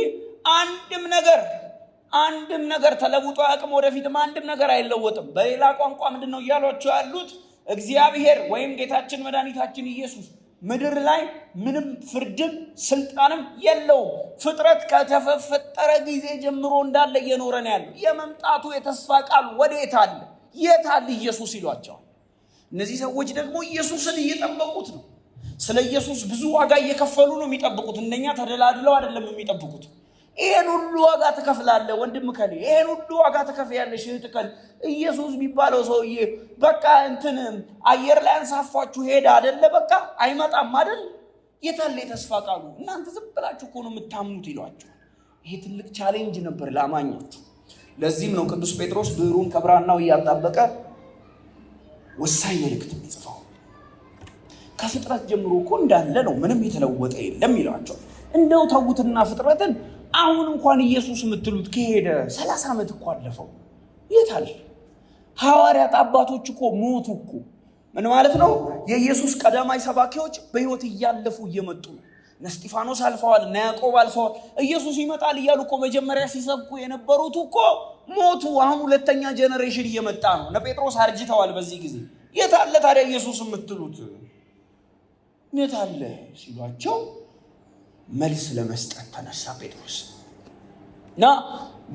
A: አንድም ነገር ተለውጦ አያውቅም፣ ወደፊትም አንድም ነገር አይለወጥም። በሌላ ቋንቋ ምንድነው እያሏቸው ያሉት? እግዚአብሔር ወይም ጌታችን መድኃኒታችን ኢየሱስ ምድር ላይ ምንም ፍርድም ስልጣንም የለውም። ፍጥረት ከተፈጠረ ጊዜ ጀምሮ እንዳለ እየኖረ ነው ያለው። የመምጣቱ የተስፋ ቃል ወዴት አለ? የት አለ ኢየሱስ ይሏቸዋል። እነዚህ ሰዎች ደግሞ ኢየሱስን እየጠበቁት ነው። ስለ ኢየሱስ ብዙ ዋጋ እየከፈሉ ነው የሚጠብቁት። እንደኛ ተደላድለው አይደለም የሚጠብቁት። ይሄን ሁሉ ዋጋ ትከፍላለህ ወንድም ከሌ ይሄን ሁሉ ዋጋ ትከፍያለሽ እህት ከሌ ኢየሱስ የሚባለው ሰውዬ በቃ እንትን አየር ላይ አንሳፋችሁ ሄደ አይደለ በቃ አይመጣም አይደል የታለ ተስፋ ቃሉ እናንተ ዝም ብላችሁ እኮ ነው የምታምኑት ይሏቸው ይሄ ትልቅ ቻሌንጅ ነበር ለአማኞች ለዚህም ነው ቅዱስ ጴጥሮስ ብዕሩን ከብራናው ያጣበቀ ወሳኝ መልእክት የሚጽፈው ከፍጥረት ጀምሮ እኮ እንዳለ ነው ምንም የተለወጠ የለም ይሏቸው እንደው ተውትና ፍጥረትን አሁን እንኳን ኢየሱስ የምትሉት ከሄደ 30 ዓመት እኮ አለፈው የታል ሐዋርያት አባቶች እኮ ሞቱ እኮ ምን ማለት ነው የኢየሱስ ቀዳማይ ሰባኪዎች በህይወት እያለፉ እየመጡ ነው እስጢፋኖስ አልፈዋል እና ያዕቆብ አልፈዋል ኢየሱስ ይመጣል እያሉ እኮ መጀመሪያ ሲሰብኩ የነበሩት እኮ ሞቱ አሁን ሁለተኛ ጄነሬሽን እየመጣ ነው እነ ጴጥሮስ አርጅተዋል በዚህ ጊዜ የታለ ታዲያ ኢየሱስ የምትሉት የታለ ሲሏቸው መልስ ለመስጠት ተነሳ ጴጥሮስ ና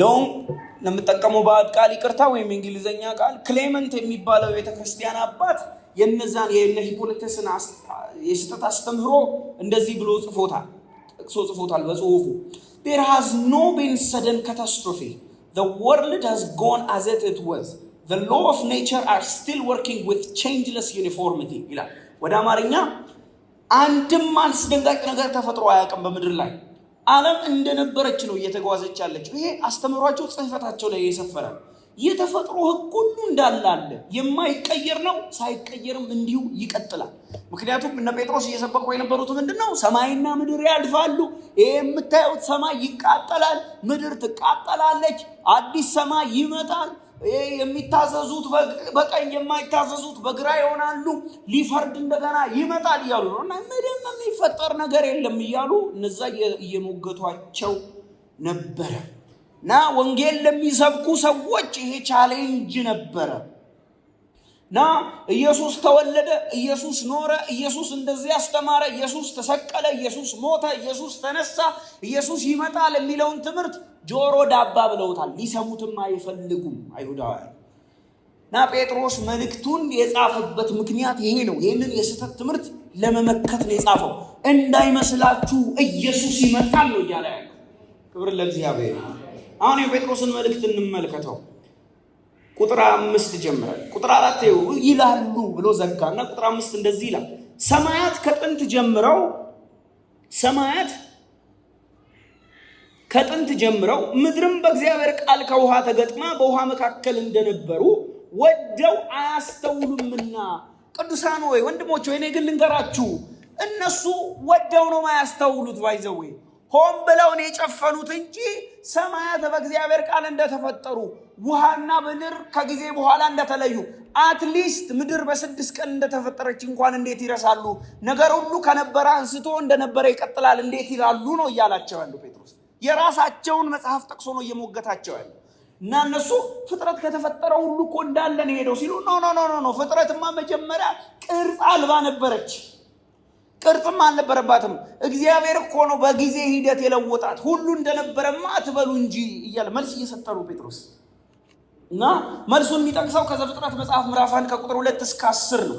A: ዶን ለምጠቀመው ባድ ቃል ይቅርታ ወይም እንግሊዘኛ ቃል ክሌመንት የሚባለው ቤተክርስቲያን አባት የነዛን የሂፖሊተስን የስተት አስተምህሮ እንደዚህ ብሎ ጽፎታል በጽሁፉ there has no been sudden catastrophe the world has gone as it was the law of nature are still working with changeless uniformity ይላል ወደ አማርኛ አንድም አስደንጋጭ ነገር ተፈጥሮ አያውቅም በመድር ላይ ዓለም እንደነበረች ነው እየተጓዘች ያለችው ይሄ አስተምሯቸው ጽህፈታቸው ላይ የሰፈረ የተፈጥሮ ህግ ሁሉ እንዳላለ የማይቀየር ነው ሳይቀየርም እንዲሁ ይቀጥላል ምክንያቱም እነ ጴጥሮስ እየሰበኩ የነበሩት ምንድነው ሰማይና ምድር ያልፋሉ ይሄ የምታዩት ሰማይ ይቃጠላል ምድር ትቃጠላለች አዲስ ሰማይ ይመጣል የሚታዘዙት በቀኝ የማይታዘዙት በግራ ይሆናሉ ሊፈርድ እንደገና ይመጣል ይያሉ ነውና ምንም የሚፈጠር ነገር የለም ይያሉ እነዛ እየሞገቷቸው ነበር ና ወንጌል ለሚሰብኩ ሰዎች ይሄ ቻሌንጅ ነበር ና ኢየሱስ ተወለደ ኢየሱስ ኖረ ኢየሱስ እንደዚህ አስተማረ ኢየሱስ ተሰቀለ ኢየሱስ ሞተ ኢየሱስ ተነሳ ኢየሱስ ይመጣል የሚለውን ትምህርት ጆሮ ዳባ ብለውታል ሊሰሙትም አይፈልጉም አይሁዳውያን ና ጴጥሮስ መልእክቱን የጻፈበት ምክንያት ይሄ ነው ይሄንን የስተት ትምህርት ለመመከት ነው የጻፈው እንዳይመስላችሁ ኢየሱስ ይመጣል ነው ያለ ክብር ለእግዚአብሔር አሁን የጴጥሮስን መልእክት እንመልከተው ቁጥር 5 ጀምራል ቁጥር 4 ይላሉ ብሎ ዘጋና ቁጥር 5 እንደዚህ ይላል ሰማያት ከጥንት ጀምረው ምድርም በእግዚአብሔር ቃል ከውሃ ተገጥማ በውሃ መካከል እንደነበሩ ወደው አያስተውሉምና ቅዱሳን ሆይ ወንድሞች ሆይ እኔ ግን ልንገራችሁ እነሱ ወደው ነው ማያስተውሉት ባይዘው ሆም ብለው ነው የጨፈኑት እንጂ ሰማያት በእግዚአብሔር ቃል እንደተፈጠሩ ውሃና ምድር ከጊዜ በኋላ እንደተለዩ አትሊስት ምድር በ6 ቀን እንደተፈጠረች እንኳን እንዴት ይረሳሉ ነገር ሁሉ ከነበረ አንስቶ እንደነበረ ይቀጥላል እንዴት ይላሉ ነው ያላቸው ያለው ጴጥሮስ የራሳቸውን መጽሐፍ ጠቅሶ ነው እየሞገታቸው ያለው እና እነሱ ፍጥረት ከተፈጠረ ሁሉ እኮ እንዳለ ነው ሄደው ሲሉ ኖ ፍጥረትማ መጀመሪያ ቅርጽ አልባ ነበረች ቅርጽም አልነበረባትም እግዚአብሔር እኮ ነው በጊዜ ሂደት የለወጣት ሁሉ እንደነበረማ አትበሉ እንጂ እያለ መልስ እየሰጠሩ ጴጥሮስ እና መልሱን የሚጠቅሰው ከዘፍጥረት መጽሐፍ ምዕራፍ 1 ከቁጥር 2 እስከ 10 ነው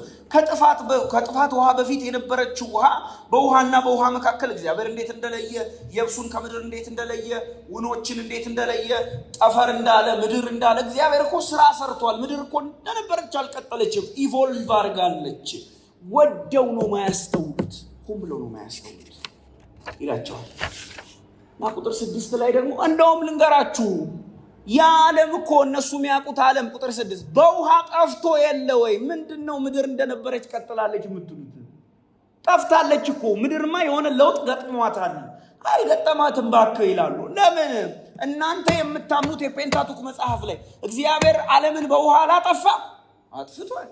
A: ከጥፋት ውሃ በፊት የነበረችው ውሃ በውሃና በውሃ መካከል እግዚአብሔር እንዴት እንደለየ የብሱን ከምድር እንዴት እንደለየ ውኖችን እንዴት እንደለየ ጠፈር እንዳለ ምድር እንዳለ እግዚአብሔር እኮ ስራ ሰርቷል ምድር እኮ እንደነበረች አልቀጠለችም ኢቮልቭ አድርጋለች ወደው ነው ማያስተውሉት ሁሉ ብለው ነው ማያስተውሉት ይላቸዋል እና ቁጥር 6 ላይ ደግሞ እንደውም ልንገራችሁ ያለም እኮ እነሱ የሚያውቁት ዓለም ቁጥር 6 በውሃ ጠፍቶ የለ ወይ ምንድነው ምድር እንደነበረች ቀጥላለች የምትሉት ጠፍታለች እኮ ምድርማ የሆነ ለውጥ ገጥሟታል አልገጠማትም ባከ ይላሉ ለምን እናንተ የምታምኑት የፔንታቱክ መጽሐፍ ላይ እግዚአብሔር ዓለምን በውሃ አላጠፋ አጥፍቷል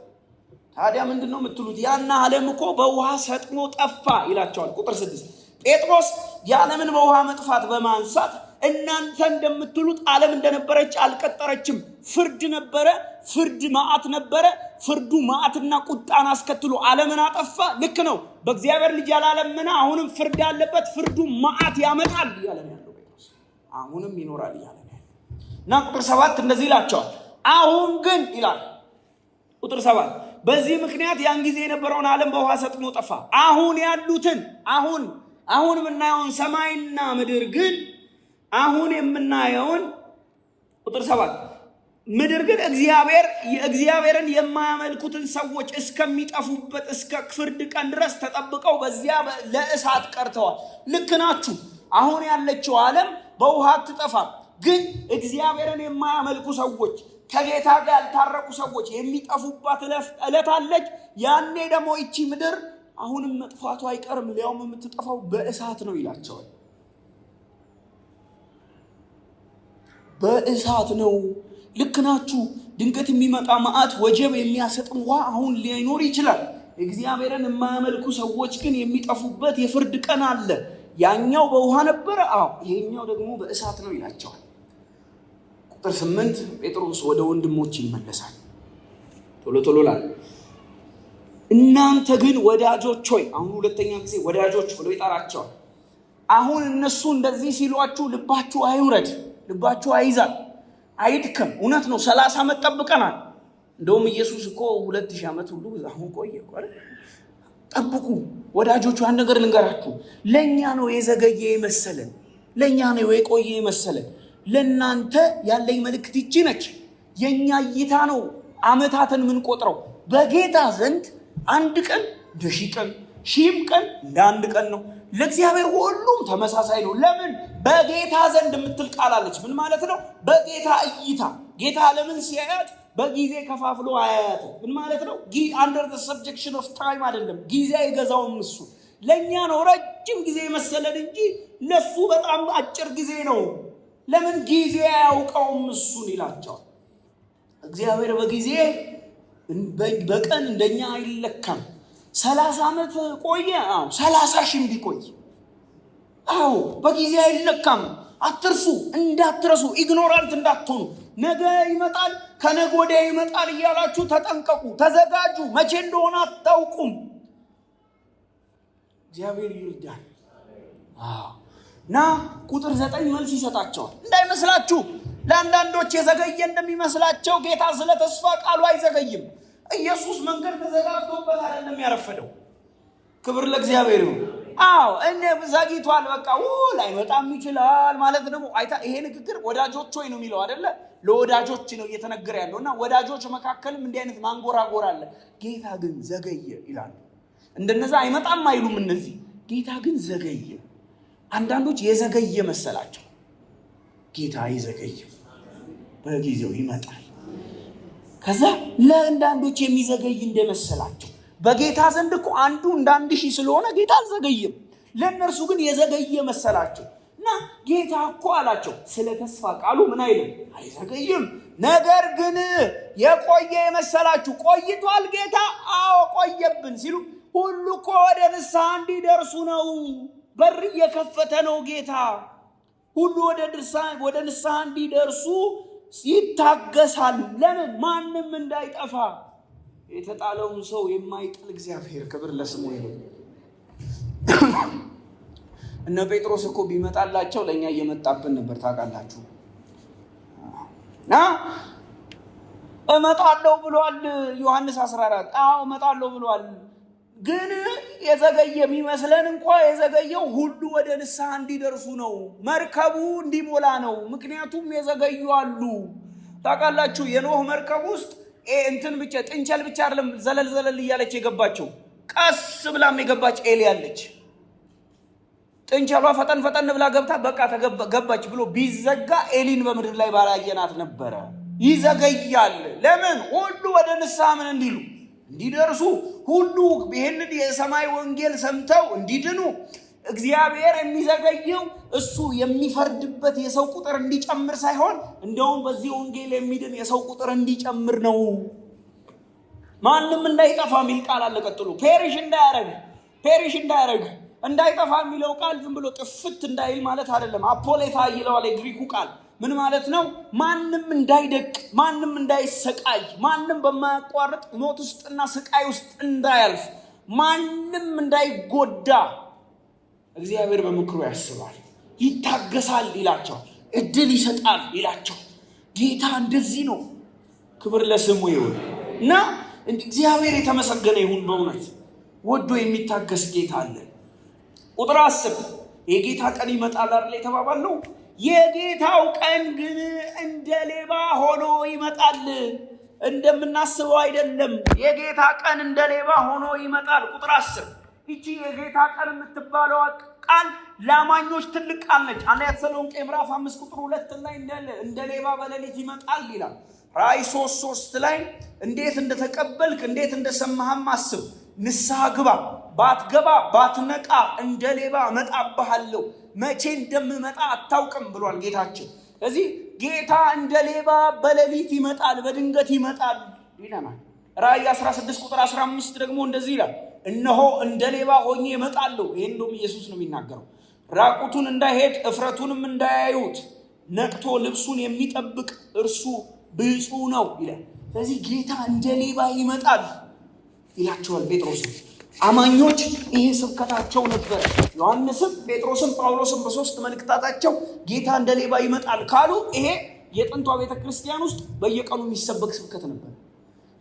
A: ታዲያ ምንድነው የምትሉት ያና ዓለም እኮ በውሃ ሰጥሞ ጠፋ ይላቸዋል ቁጥር 6 ጴጥሮስ ያለምን በውሃ መጥፋት በማንሳት እናንተ እንደምትሉት ዓለም እንደነበረች አልቀጠረችም ፍርድ ነበረ ፍርድ ማአት ነበረ ፍርዱ ማአትና ቁጣን አስከትሎ ዓለምን አጠፋ ልክ ነው በእግዚአብሔር ልጅ ያላለምና አሁንም ፍርድ ያለበት ፍርዱ ማአት ያመጣል ያለ ነው ጴጥሮስ አሁንም ይኖራል ያለ ነው እና ቁጥር 7 እንደዚህ ይላቸዋል አሁን ግን ይላል ቁጥር 7 በዚህ ምክንያት ያን ጊዜ የነበረውን ዓለም በውሃ ሰጥሞ ጠፋ አሁን ያሉትን አሁን ምናየውን ሰማይና ምድር ግን አሁን የምናየውን ቁጥር 7 ምድር ግን እግዚአብሔርን የማያመልኩትን ሰዎች እስከሚጠፉበት እስከ ፍርድ ቀን ድረስ ተጠብቀው በዚያ ለእሳት ቀርተዋል። ልክ ናችሁ። አሁን ያለችው ዓለም በውሃ አትጠፋም። ግን እግዚአብሔርን የማያመልኩ ሰዎች፣ ከጌታ ጋር ያልታረቁ ሰዎች የሚጠፉባት ዕለት አለች። ያኔ ደግሞ ይቺ ምድር አሁንም መጥፋቱ አይቀርም፣ ሊያውም የምትጠፋው በእሳት ነው ይላቸዋል። በእሳት ነው። ልክ ናችሁ። ድንገት የሚመጣ መዓት ወጀብ የሚያሰጥም ውሃ አሁን ሊኖር ይችላል። እግዚአብሔርን የማያመልኩ ሰዎች ግን የሚጠፉበት የፍርድ ቀን አለ። ያኛው በውሃ ነበረ፣ ይሄኛው ደግሞ በእሳት ነው ይላቸዋል። ቁጥር 8 ጴጥሮስ ወደ ወንድሞች ይመለሳል። ቶሎ ላል እናንተ ግን ወዳጆች ሆይ፣ አሁን ሁለተኛ ጊዜ ወዳጆች ብሎ ይጠራቸዋል። አሁን እነሱ እንደዚህ ሲሏችሁ ልባችሁ አይውረድ፣ ልባችሁ አይዛል፣ አይድከም። እውነት ነው። 30 ዓመት ጠብቀናል። እንደውም ኢየሱስ እኮ 2000 ዓመት ሁሉ አሁን ቆየ አይደል? ጠብቁ ወዳጆቹ። አንድ ነገር ልንገራችሁ፣ ለኛ ነው የዘገየ የመሰለን፣ ለኛ ነው የቆየ የመሰለን። ለናንተ ያለኝ መልእክት ይቺ ነች። የኛ እይታ ነው ዓመታትን ምን ቆጥረው። በጌታ ዘንድ አንድ ቀን እንደ 1000 ቀን፣ 1000 ቀን እንደ አንድ ቀን ነው። ለእግዚአብሔር ሁሉም ተመሳሳይ ነው። ለምን? በጌታ ዘንድ የምትል ቃል አለች። ምን ማለት ነው? በጌታ እይታ። ጌታ ዓለምን ሲያያት በጊዜ ከፋፍሎ አያያትም። ምን ማለት ነው? under the subjection of time አይደለም። ጊዜ አይገዛውም እሱ። ለኛ ነው ረጅም ጊዜ መሰለን እንጂ ለሱ በጣም አጭር ጊዜ ነው። ለምን? ጊዜ አያውቀውም እሱን ይላቸዋል። እግዚአብሔር በጊዜ በቀን እንደኛ አይለካም። 30 ዓመት ቆየ፣ 30 ሺህ ቢቆይ በጊዜ አይለካም። አትርሱ፣ እንዳትረሱ፣ ኢግኖራንት እንዳትሆኑ። ነገ ይመጣል፣ ከነገ ወዲያ ይመጣል እያላችሁ ተጠንቀቁ፣ ተዘጋጁ። መቼ እንደሆነ አታውቁም። እግዚአብሔር ይርዳል። እና ቁጥር 9 መልስ ይሰጣቸዋል። እንዳይመስላችሁ ለአንዳንዶች የዘገየ እንደሚመስላቸው ጌታ ስለ ተስፋ ቃሉ አይዘገይም። ኢየሱስ መንገድ ተዘጋግቶበት አይደለም ያረፈደው። ክብር ለእግዚአብሔር ይሁን። እኔ ዘግይቷል በቃ ላይመጣም ይችላል ማለት ነው። ይሄ ንግግር ወዳጆች ሆይ ነው የሚለው አይደለ? ለወዳጆች ነው እየተነገረ ያለውና ወዳጆች መካከልም እንዲህ አይነት ማንጎራጎር አለ። ጌታ ግን ዘገየ ይላል። እንደነዛ አይመጣም አይሉም እነዚህ። ጌታ ግን ዘገየ። አንዳንዶች የዘገየ መሰላቸው። ጌታ አይዘገይም፣ በጊዜው ይመጣል። ከዛ ለአንዳንዶች የሚዘገይ እንደመሰላቸው በጌታ ዘንድ እኮ አንዱ እንደ 1000 ስለሆነ ጌታ አልዘገየም። ለእነርሱ ግን የዘገየ መሰላቸው እና ጌታ እኮ አላቸው ስለ ተስፋ ቃሉ ምን አይልም፣ አይዘገይም። ነገር ግን የቆየ የመሰላችሁ ቆይቷል ጌታ። ቆየብን ሲሉ ሁሉ እኮ ወደ ንስሐ እንዲደርሱ ነው። በር እየከፈተ ነው ጌታ። ሁሉ ወደ ንስሐ እንዲደርሱ ይታገሳል። ለምን? ማንም እንዳይጠፋ። የተጣለውን ሰው የማይጥል እግዚአብሔር ክብር ለስሙ ይሁን። እነ ጴጥሮስ እኮ ቢመጣላቸው ለኛ እየመጣብን ነበር ታውቃላችሁ። እመጣለሁ ብሏል ዮሐንስ 14 እመጣለሁ ብሏል። ግን የዘገየ የሚመስለን እንኳን የዘገየው ሁሉ ወደ ንስሐ እንዲደርሱ ነው። መርከቡ እንዲሞላ ነው። ምክንያቱም የዘገዩ አሉ ታውቃላችሁ። የኖህ መርከብ ውስጥ እንትን ብቻ ጥንቸል ብቻ አይደለም ዘለል እያለች የገባቸው፣ ቀስ ብላም የገባች ኤሊ አለች። ጥንቸሏ ፈጠን ብላ ገብታ በቃ ገባች ብሎ ቢዘጋ ኤሊን በምድር ላይ ባላየናት ነበረ። ይዘገያል። ለምን? ሁሉ ወደ ንስሐ ምን እንዲሉ እንዲደርሱ፣ ሁሉ ይህንን የሰማይ ወንጌል ሰምተው እንዲድኑ። እግዚአብሔር የሚዘገየው እሱ የሚፈርድበት የሰው ቁጥር እንዲጨምር ሳይሆን እንደውም በዚህ ወንጌል የሚድን የሰው ቁጥር እንዲጨምር ነው። ማንም እንዳይጠፋ የሚል ቃል አለ ቀጥሎ። ፔሪሽ እንዳያረግ እንዳይጠፋ የሚለው ቃል ዝም ብሎ ጥፍት እንዳይል ማለት አይደለም። አፖሌታ ይለዋል የግሪኩ ቃል። ምን ማለት ነው? ማንም እንዳይደቅ፣ ማንም እንዳይሰቃይ፣ ማንም በማያቋርጥ ሞት ውስጥና ስቃይ ውስጥ እንዳያልፍ፣ ማንም እንዳይጎዳ እግዚአብሔር በምክሩ ያስባል፣ ይታገሳል ይላቸዋል፣ እድል ይሰጣል ይላቸዋል። ጌታ እንደዚህ ነው። ክብር ለስሙ ይሁን እና እግዚአብሔር የተመሰገነ ይሁን። በእውነት ወዶ የሚታገስ ጌታ አለ። ቁጥር 10 የጌታ ቀን ይመጣል አይደል የተባባልነው? የጌታው ቀን ግን እንደ ሌባ ሆኖ ይመጣል። እንደምናስበው አይደለም። የጌታ ቀን እንደ ሌባ ሆኖ ይመጣል። ቁጥር 10 እቺ የጌታ ቀን የምትባለው ቃል ለአማኞች ትልቅ ቃል ነች። አንደኛ ተሰሎንቄ ምዕራፍ 5 ቁጥር 2 ላይ እንደ ሌባ በሌሊት ይመጣል ይላል። ራእይ 3:3 ላይ እንዴት እንደተቀበልክ እንዴት እንደሰማህም አስብ፣ ንስሐ ግባ፣ ባትገባ ባትነቃ እንደ ሌባ እመጣብሃለሁ፣ መቼ እንደምመጣ አታውቅም ብሏል ጌታችን። ስለዚህ ጌታ እንደ ሌባ በሌሊት ይመጣል፣ በድንገት ይመጣል ይለናል። ራእይ 16 ቁጥር 15 ደግሞ እንደዚህ ይላል፣ እነሆ እንደ ሌባ ሆኜ እመጣለሁ። ይሄን እንደውም ኢየሱስ ነው የሚናገረው። ራቁቱን እንዳይሄድ እፍረቱንም እንዳያዩት ነቅቶ ልብሱን የሚጠብቅ እርሱ ብፁዕ ነው ይላል። ስለዚህ ጌታ እንደ ሌባ ይመጣል ይላቸዋል ጴጥሮስ። አማኞች ይሄ ስብከታቸው ነበር። ዮሐንስም ጴጥሮስም ጳውሎስም በሶስት መልእክታታቸው ጌታ እንደ ሌባ ይመጣል ካሉ ይሄ የጥንቷ ቤተክርስቲያን ውስጥ በየቀኑ የሚሰበክ ስብከት ነበር።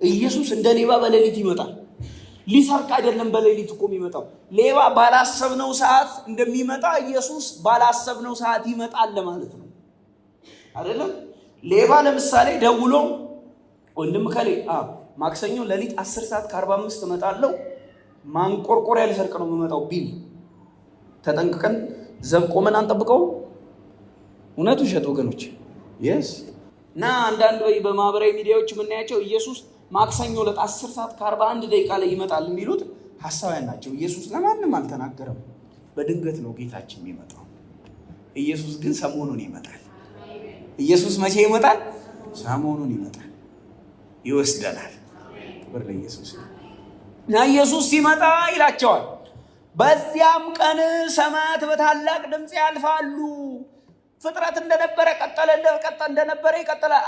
A: ኢየሱስ እንደ ሌባ በሌሊት ይመጣል። ሊሰርቅ አይደለም በሌሊት እኮ የሚመጣው። ሌባ ባላሰብነው ሰዓት እንደሚመጣ ኢየሱስ ባላሰብነው ሰዓት ይመጣል ለማለት ነው አይደለም? ሌባ ለምሳሌ ደውሎ ወንድም ከሌ ማክሰኞ ሌሊት 10:45 እመጣለሁ፣ ማንቆርቆሪያ ሊሰርቅ ነው የምመጣው ቢል ተጠንቅቀን ዘብ ቆመን አንጠብቀው? እውነቱ ውሸት ወገኖች? የስ እና አንዳንድ በማህበራዊ ሚዲያዎች የምናያቸው ኢየሱስ ማክሰኞ ለት 10:41 ላይ ይመጣል የሚሉት ሐሳውያን ናቸው። ኢየሱስ ለማንም አልተናገረም። በድንገት ነው ጌታችን የሚመጣው። ኢየሱስ ግን ሰሞኑን ይመጣል። ኢየሱስ መቼ ይመጣል? ሰሞኑን ይመጣል፣ ይወስደናል። ክብር ለኢየሱስ። እና ኢየሱስ ሲመጣ ይላቸዋል፣ በዚያም ቀን ሰማያት በታላቅ ድምፅ ያልፋሉ። ፍጥረት እንደነበረ ቀጠለ፣ እንደነበረ ይቀጥላል።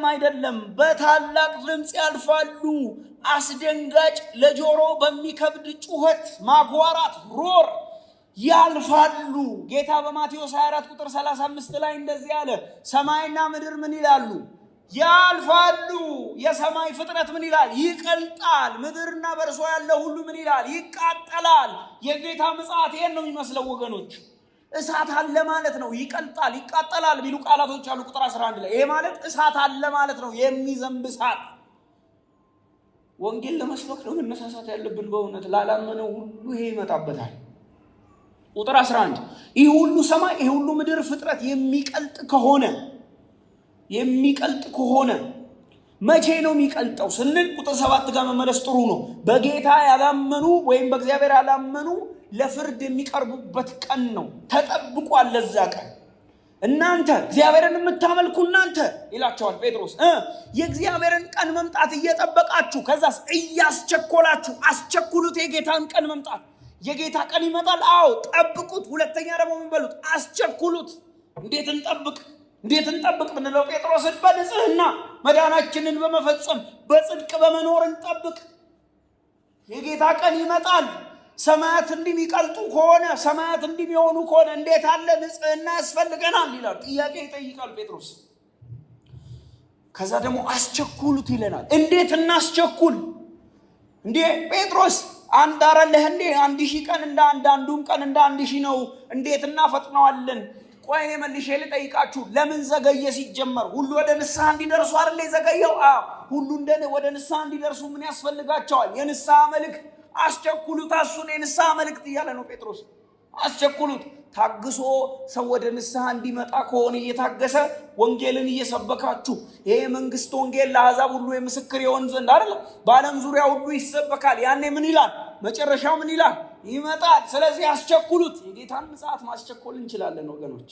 A: አይደለም፣ በታላቅ ድምፅ ያልፋሉ። አስደንጋጭ፣ ለጆሮ በሚከብድ ጩኸት፣ ማጓራት፣ ሮር ያልፋሉ። ጌታ በማቴዎስ 24 ቁጥር 35 ላይ እንደዚህ አለ፣ ሰማይና ምድር ምን ይላሉ? ያልፋሉ። የሰማይ ፍጥረት ምን ይላል? ይቀልጣል። ምድርና በእርሷ ያለው ሁሉ ምን ይላል? ይቃጠላል። የጌታ ምጽአት ይሄን ነው የሚመስለው ወገኖች። እሳት አለ ማለት ነው። ይቀልጣል፣ ይቃጠላል ቢሉ ቃላቶች አሉ ቁጥር 11 ላይ። ይሄ ማለት እሳት አለ ማለት ነው፣ የሚዘንብ እሳት። ወንጌል ለመስበክ ነው መነሳሳት ያለብን። በእውነት ላላመነው ሁሉ ይሄ ይመጣበታል። ቁጥር 11 ይህ ሁሉ ሰማይ ይህ ሁሉ ምድር ፍጥረት የሚቀልጥ ከሆነ መቼ ነው የሚቀልጠው ስንል ቁጥር 7 ጋር መመለስ ጥሩ ነው። በጌታ ያላመኑ ወይም በእግዚአብሔር ያላመኑ ለፍርድ የሚቀርቡበት ቀን ነው። ተጠብቋል ለዛ ቀን። እናንተ እግዚአብሔርን የምታመልኩ እናንተ ይላቸዋል ጴጥሮስ፣ የእግዚአብሔርን ቀን መምጣት እየጠበቃችሁ ከዛስ እያስቸኮላችሁ አስቸኩሉት የጌታን ቀን መምጣት። የጌታ ቀን ይመጣል። አዎ ጠብቁት። ሁለተኛ ደግሞ ምን በሉት? አስቸኩሉት። እንዴት እንጠብቅ ብንለው ጴጥሮስን በንጽህና መዳናችንን በመፈጸም በጽድቅ በመኖር እንጠብቅ። የጌታ ቀን ይመጣል። ሰማያት እንደሚቀልጡ ከሆነ ሰማያት እንደሚሆኑ ከሆነ እንዴት አለ ንጽህና ያስፈልገናል ይላል። ጥያቄ ይጠይቃል ጴጥሮስ። ከዛ ደግሞ አስቸኩሉት ይለናል። እንዴት እናስቸኩል እንዴ ጴጥሮስ? አንድ አረለህ እንዴ 1000 ቀን እንደ አንዱም ቀን እንደ 1000 ነው። እንዴት እናፈጥነዋለን? ቆይ እኔ መልሼ ልጠይቃችሁ፣ ለምን ዘገየ? ሲጀመር ሁሉ ወደ ንስሐ እንዲደርሱ አይደል የዘገየው? ሁሉ ወደ ንስሐ እንዲደርሱ ምን ያስፈልጋቸዋል? የንስሐ መልእክት። አስቸኩሉት። እሱን የንስሐ መልእክት እያለ ነው ጴጥሮስ። አስቸኩሉት። ታግሶ ሰው ወደ ንስሐ እንዲመጣ ከሆነ እየታገሰ ወንጌልን እየሰበካችሁ ይሄ መንግስት ወንጌል ለአሕዛብ ሁሉ የምስክር ይሆን ዘንድ አይደል በዓለም ዙሪያ ሁሉ ይሰበካል። ያኔ ምን ይላል? መጨረሻው ምን ይላል? ይመጣል። ስለዚህ አስቸኩሉት። የጌታን ምጽአት ማስቸኮል እንችላለን ወገኖች።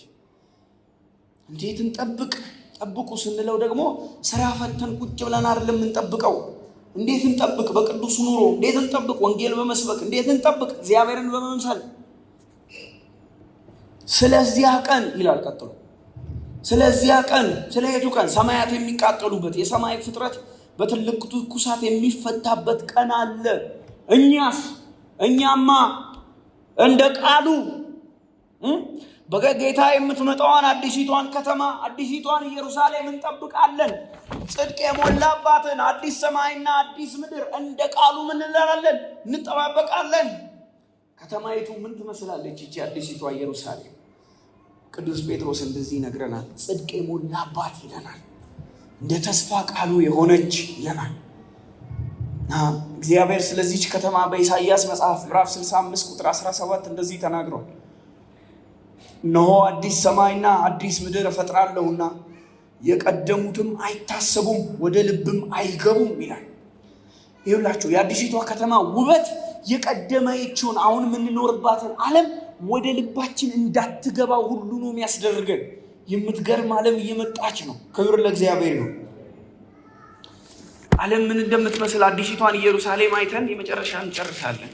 A: እንዴት እንጠብቅ? ጠብቁ ስንለው ደግሞ ስራ ፈተን ቁጭ ብለን አይደለም እንጠብቀው። እንዴት እንጠብቅ? በቅዱስ ኑሮ እንዴት እንጠብቅ? ወንጌል በመስበክ እንዴት እንጠብቅ? እግዚአብሔርን በመምሰል። ስለዚያ ቀን ይላል ቀጥሎ። ስለዚያ ቀን፣ ስለየቱ ቀን? ሰማያት የሚቃጠሉበት የሰማይ ፍጥረት በትልቅ ትኩሳት የሚፈታበት ቀን አለ። እኛማ እንደ ቃሉ በጌታ የምትመጣዋን አዲሲቷን ከተማ አዲሲቷን ኢየሩሳሌም እንጠብቃለን። ጽድቅ የሞላባትን አዲስ ሰማይና አዲስ ምድር እንደ ቃሉ ምን እንላለን? እንጠባበቃለን። ከተማይቱ ምን ትመስላለች? እቺ አዲሲቷ ኢየሩሳሌም ቅዱስ ጴጥሮስ እንደዚህ ይነግረናል። ጽድቅ የሞላባት ይለናል፣ እንደ ተስፋ ቃሉ የሆነች ይለናል። እግዚአብሔር ስለዚች ከተማ በኢሳይያስ መጽሐፍ ምዕራፍ 65 ቁጥር 17 እንደዚህ ተናግሯል። እነሆ አዲስ ሰማይና አዲስ ምድር እፈጥራለሁና የቀደሙትም አይታሰቡም፣ ወደ ልብም አይገቡም ይላል። ይኸውላችሁ የአዲሲቷ ከተማ ውበት የቀደመችውን አሁን የምንኖርባትን ዓለም ወደ ልባችን እንዳትገባ ሁሉ ነው የሚያስደርገን። የምትገርም ዓለም እየመጣች ነው። ክብር ለእግዚአብሔር ነው። ዓለም ምን እንደምትመስል አዲሲቷን ኢየሩሳሌም አይተን የመጨረሻ እንጨርሳለን።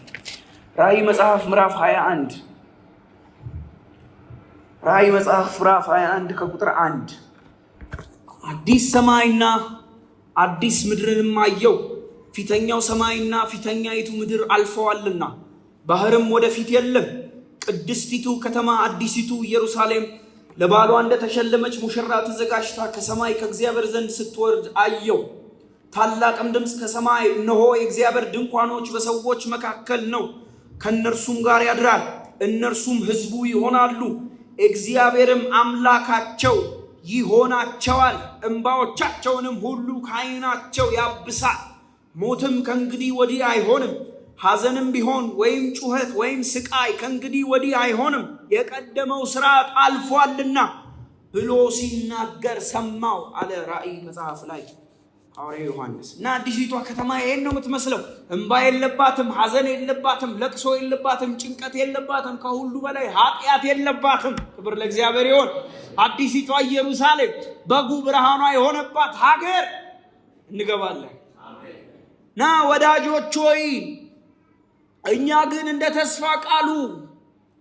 A: ራእይ መጽሐፍ ምዕራፍ 21 ራእይ መጽሐፍ ምዕራፍ 21 ከቁጥር 1 አዲስ ሰማይና አዲስ ምድርንም አየው፣ ፊተኛው ሰማይና ፊተኛይቱ ምድር አልፈዋልና ባህርም ወደፊት የለም። ቅድስቲቱ ከተማ አዲሲቱ ኢየሩሳሌም ለባሏ እንደተሸለመች ሙሽራ ተዘጋጅታ ከሰማይ ከእግዚአብሔር ዘንድ ስትወርድ አየው። ታላቅም ድምፅ ከሰማይ እነሆ የእግዚአብሔር ድንኳኖች በሰዎች መካከል ነው፣ ከእነርሱም ጋር ያድራል፣ እነርሱም ሕዝቡ ይሆናሉ፣ እግዚአብሔርም አምላካቸው ይሆናቸዋል። እንባዎቻቸውንም ሁሉ ከዓይናቸው ያብሳል። ሞትም ከእንግዲህ ወዲህ አይሆንም፣ ሐዘንም ቢሆን ወይም ጩኸት ወይም ስቃይ ከእንግዲህ ወዲህ አይሆንም፣ የቀደመው ሥርዓት አልፏልና ብሎ ሲናገር ሰማው አለ ራእይ መጽሐፍ ላይ ሐዋርያው ዮሐንስ። እና አዲሲቷ ከተማ ይሄን ነው የምትመስለው። እንባ የለባትም፣ ሐዘን የለባትም፣ ለቅሶ የለባትም፣ ጭንቀት የለባትም፣ ከሁሉ በላይ ኃጢአት የለባትም። ክብር ለእግዚአብሔር ይሁን። አዲሲቷ ኢየሩሳሌም በጉ ብርሃኗ የሆነባት ሀገር እንገባለን። ና ወዳጆች ሆይ እኛ ግን እንደ ተስፋ ቃሉ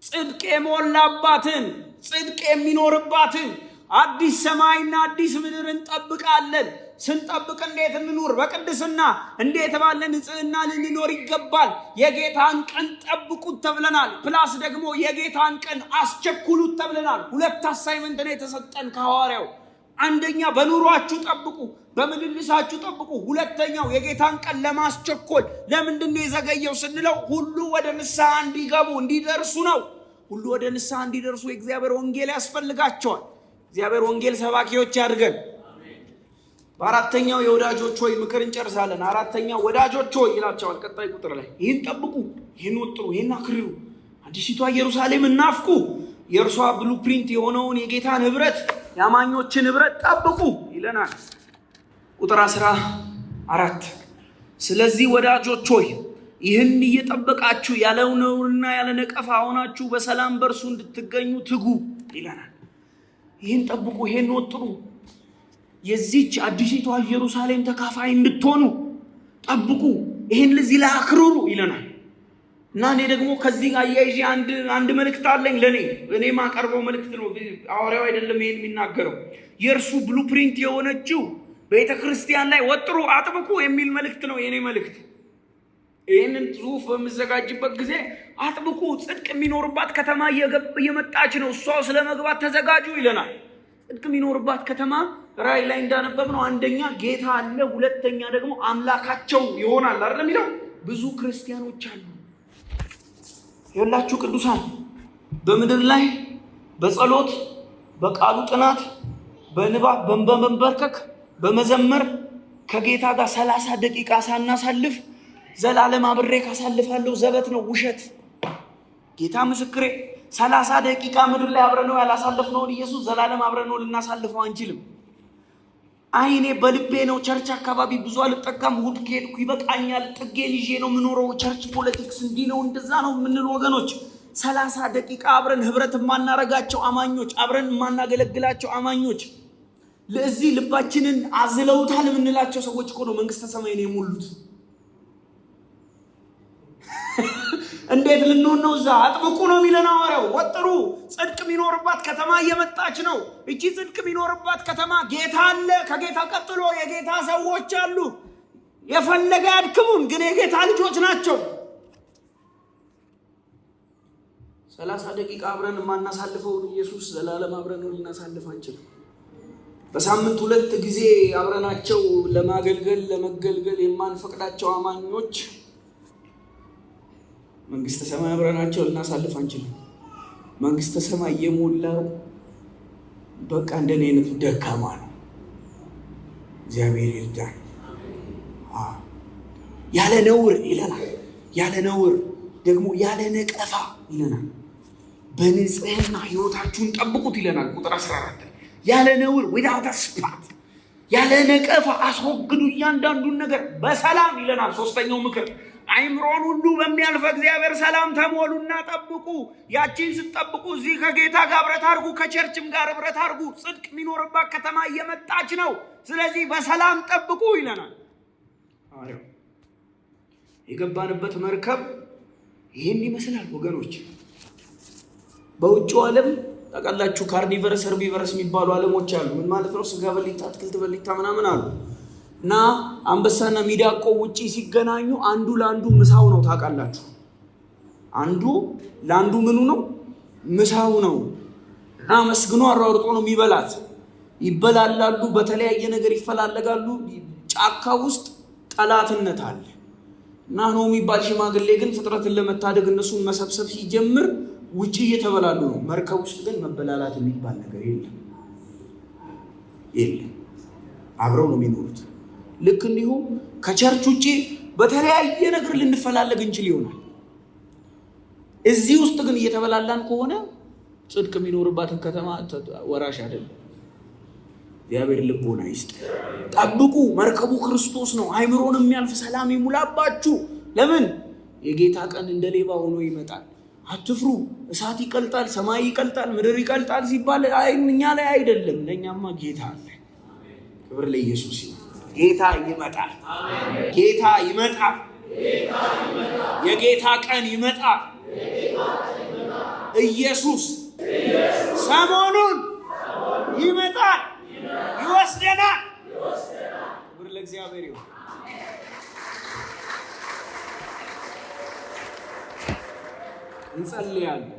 A: ጽድቅ የሞላባትን ጽድቅ የሚኖርባትን አዲስ ሰማይና አዲስ ምድር እንጠብቃለን። ስንጠብቅ እንዴት እንኑር? በቅድስና እንዴት ባለ ንጽህና ልንኖር ይገባል። የጌታን ቀን ጠብቁት ተብለናል። ፕላስ ደግሞ የጌታን ቀን አስቸኩሉት ተብለናል። ሁለት አሳይመንት ነው የተሰጠን ከሐዋርያው። አንደኛ በኑሯችሁ ጠብቁ፣ በምልልሳችሁ ጠብቁ። ሁለተኛው የጌታን ቀን ለማስቸኮል ለምንድን ነው የዘገየው ስንለው ሁሉ ወደ ንስሐ እንዲገቡ እንዲደርሱ ነው። ሁሉ ወደ ንስሐ እንዲደርሱ የእግዚአብሔር ወንጌል ያስፈልጋቸዋል። እግዚአብሔር ወንጌል ሰባኪዎች ያድርገን። በአራተኛው የወዳጆች ሆይ ምክር እንጨርሳለን። አራተኛው ወዳጆች ሆይ ይላቸዋል ቀጣይ ቁጥር ላይ። ይህን ጠብቁ፣ ይህን ወጥሩ፣ ይህን አክርሩ፣ አዲሲቷ ኢየሩሳሌም እናፍቁ፣ የእርሷ ብሉፕሪንት የሆነውን የጌታን ህብረት የአማኞችን ህብረት ጠብቁ ይለናል። ቁጥር 14 ስለዚህ ወዳጆች ሆይ ይህን እየጠበቃችሁ ያለ ነውርና ያለ ነቀፋ ሆናችሁ በሰላም በእርሱ እንድትገኙ ትጉ ይለናል። ይህን ጠብቁ፣ ይህን ወጥሩ፣ የዚች አዲሲቷ ኢየሩሳሌም ተካፋይ እንድትሆኑ ጠብቁ፣ ይህን ለዚህ ላይ አክርሩ ይለናል። እና እኔ ደግሞ ከዚህ ጋር አያይዤ አንድ መልእክት አለኝ። እኔ ማቀርበው መልእክት ነው፣ ሐዋርያው አይደለም ይሄን የሚናገረው። የእርሱ ብሉፕሪንት የሆነችው ቤተ ክርስቲያን ላይ ወጥሩ አጥብቁ የሚል መልእክት ነው የኔ መልእክት። ይህንን ጽሑፍ በምዘጋጅበት ጊዜ አጥብቁ፣ ጽድቅ የሚኖርባት ከተማ እየመጣች ነው፣ እሷ ስለመግባት ተዘጋጁ ይለናል። ጽድቅ የሚኖርባት ከተማ ራእይ ላይ እንዳነበብነው አንደኛ ጌታ አለ፣ ሁለተኛ ደግሞ አምላካቸው ይሆናል አይደል የሚለው። ብዙ ክርስቲያኖች አሉ። ይኸውላችሁ ቅዱሳን በምድር ላይ በጸሎት በቃሉ ጥናት በንባብ በመንበርከክ በመዘመር ከጌታ ጋር 30 ደቂቃ ሳናሳልፍ ዘላለም አብሬ ካሳልፋለሁ ዘበት ነው፣ ውሸት። ጌታ ምስክሬ 30 ደቂቃ ምድር ላይ አብረነው ያላሳልፍነውን ኢየሱስ ዘላለም አብረነው ልናሳልፈው አንችልም። አይኔ በልቤ ነው። ቸርች አካባቢ ብዙ አልጠቀም። እሑድ ከሄድኩ ይበቃኛል፣ ጥጌን ይዤ ነው የምኖረው። ቸርች ፖለቲክስ እንዲህ ነው እንደዛ ነው የምንል ወገኖች 30 ደቂቃ አብረን ህብረት የማናረጋቸው አማኞች፣ አብረን የማናገለግላቸው አማኞች፣ ለዚህ ልባችንን አዝለውታል የምንላቸው ሰዎች እኮ ነው መንግስተ ሰማይን የሞሉት። እንዴት ልንሆን ነው? እዛ አጥብቁ ነው የሚለን ሐዋርያው። ወጥሩ፣ ጽድቅ የሚኖርባት ከተማ እየመጣች ነው። እቺ ጽድቅ የሚኖርባት ከተማ ጌታ አለ፣ ከጌታ ቀጥሎ የጌታ ሰዎች አሉ። የፈለገ ያድክሙን፣ ግን የጌታ ልጆች ናቸው። 30 ደቂቃ አብረን የማናሳልፈው ኢየሱስ ዘላለም አብረን ልናሳልፍ አንችልም። በሳምንት 2 ጊዜ አብረናቸው ለመገልገል የማንፈቅዳቸው አማኞች መንግስተ ሰማይ አብረናቸው ልናሳልፍ አንችልም። መንግስተ ሰማይ የሞላው በቃ እንደኔ አይነቱ ደካማ ነው። እግዚአብሔር ይርዳን። ያለ ነውር ይለናል። ያለ ነውር ደግሞ ያለ ነቀፋ ይለናል። በንጽህና ህይወታችሁን ጠብቁት ይለናል። ቁጥር 14 ያለ ነውር without a spot ያለ ነቀፋ አስወግዱ እያንዳንዱን ነገር በሰላም ይለናል። ሶስተኛው ምክር አይምሮን ሁሉ በሚያልፍ እግዚአብሔር ሰላም ተሞሉና ጠብቁ። ያቺን ስትጠብቁ እዚህ ከጌታ ጋር ህብረት አድርጉ፣ ከቸርችም ጋር ህብረት አድርጉ። ጽድቅ የሚኖርባት ከተማ እየመጣች ነው። ስለዚህ በሰላም ጠብቁ ይለናል። የገባንበት መርከብ ይሄን ይመስላል ወገኖች። በውጭው ዓለም ታውቃላችሁ ካርኒቨረስ ሄርቢቨረስ የሚባሉ ዓለሞች አሉ። ምን ማለት ነው? ስጋ በሊታ አትክልት በሊታ ምናምን አሉ። እና አንበሳና ሚዳቆ ውጪ ሲገናኙ አንዱ ለአንዱ ምሳው ነው። ታውቃላችሁ አንዱ ለአንዱ ምኑ ነው? ምሳው ነው። እና መስግኖ አሯሩጦ ነው የሚበላት። ይበላላሉ፣ በተለያየ ነገር ይፈላለጋሉ። ጫካ ውስጥ ጠላትነት አለ። እና ነው የሚባል ሽማግሌ ግን ፍጥረትን ለመታደግ እነሱን መሰብሰብ ሲጀምር ውጪ እየተበላሉ ነው። መርከብ ውስጥ ግን መበላላት የሚባል ነገር የለም። አብረው ነው የሚኖሩት። ልክ እንዲሁም ከቸርች ውጪ በተለያየ ነገር ልንፈላለግ እንችል ይሆናል። እዚህ ውስጥ ግን እየተበላላን ከሆነ ጽድቅ የሚኖርባትን ከተማ ወራሽ አይደለም። እግዚአብሔር ልቦና ይስጥ። ጠብቁ፣ መርከቡ ክርስቶስ ነው። አይምሮን የሚያልፍ ሰላም ይሙላባችሁ። ለምን? የጌታ ቀን እንደ ሌባ ሆኖ ይመጣል። አትፍሩ። እሳት ይቀልጣል፣ ሰማይ ይቀልጣል፣ ምድር ይቀልጣል ሲባል እኛ ላይ አይደለም፣ ለኛማ ጌታ አለ። ክብር ለኢየሱስ ይሁን። ጌታ ይመጣል። ጌታ ይመጣል። የጌታ ቀን ይመጣል። ኢየሱስ ሰሞኑን ይመጣል፣ ይወስደናል። ክብር ለእግዚአብሔር ይሁን። እንጸልያለን።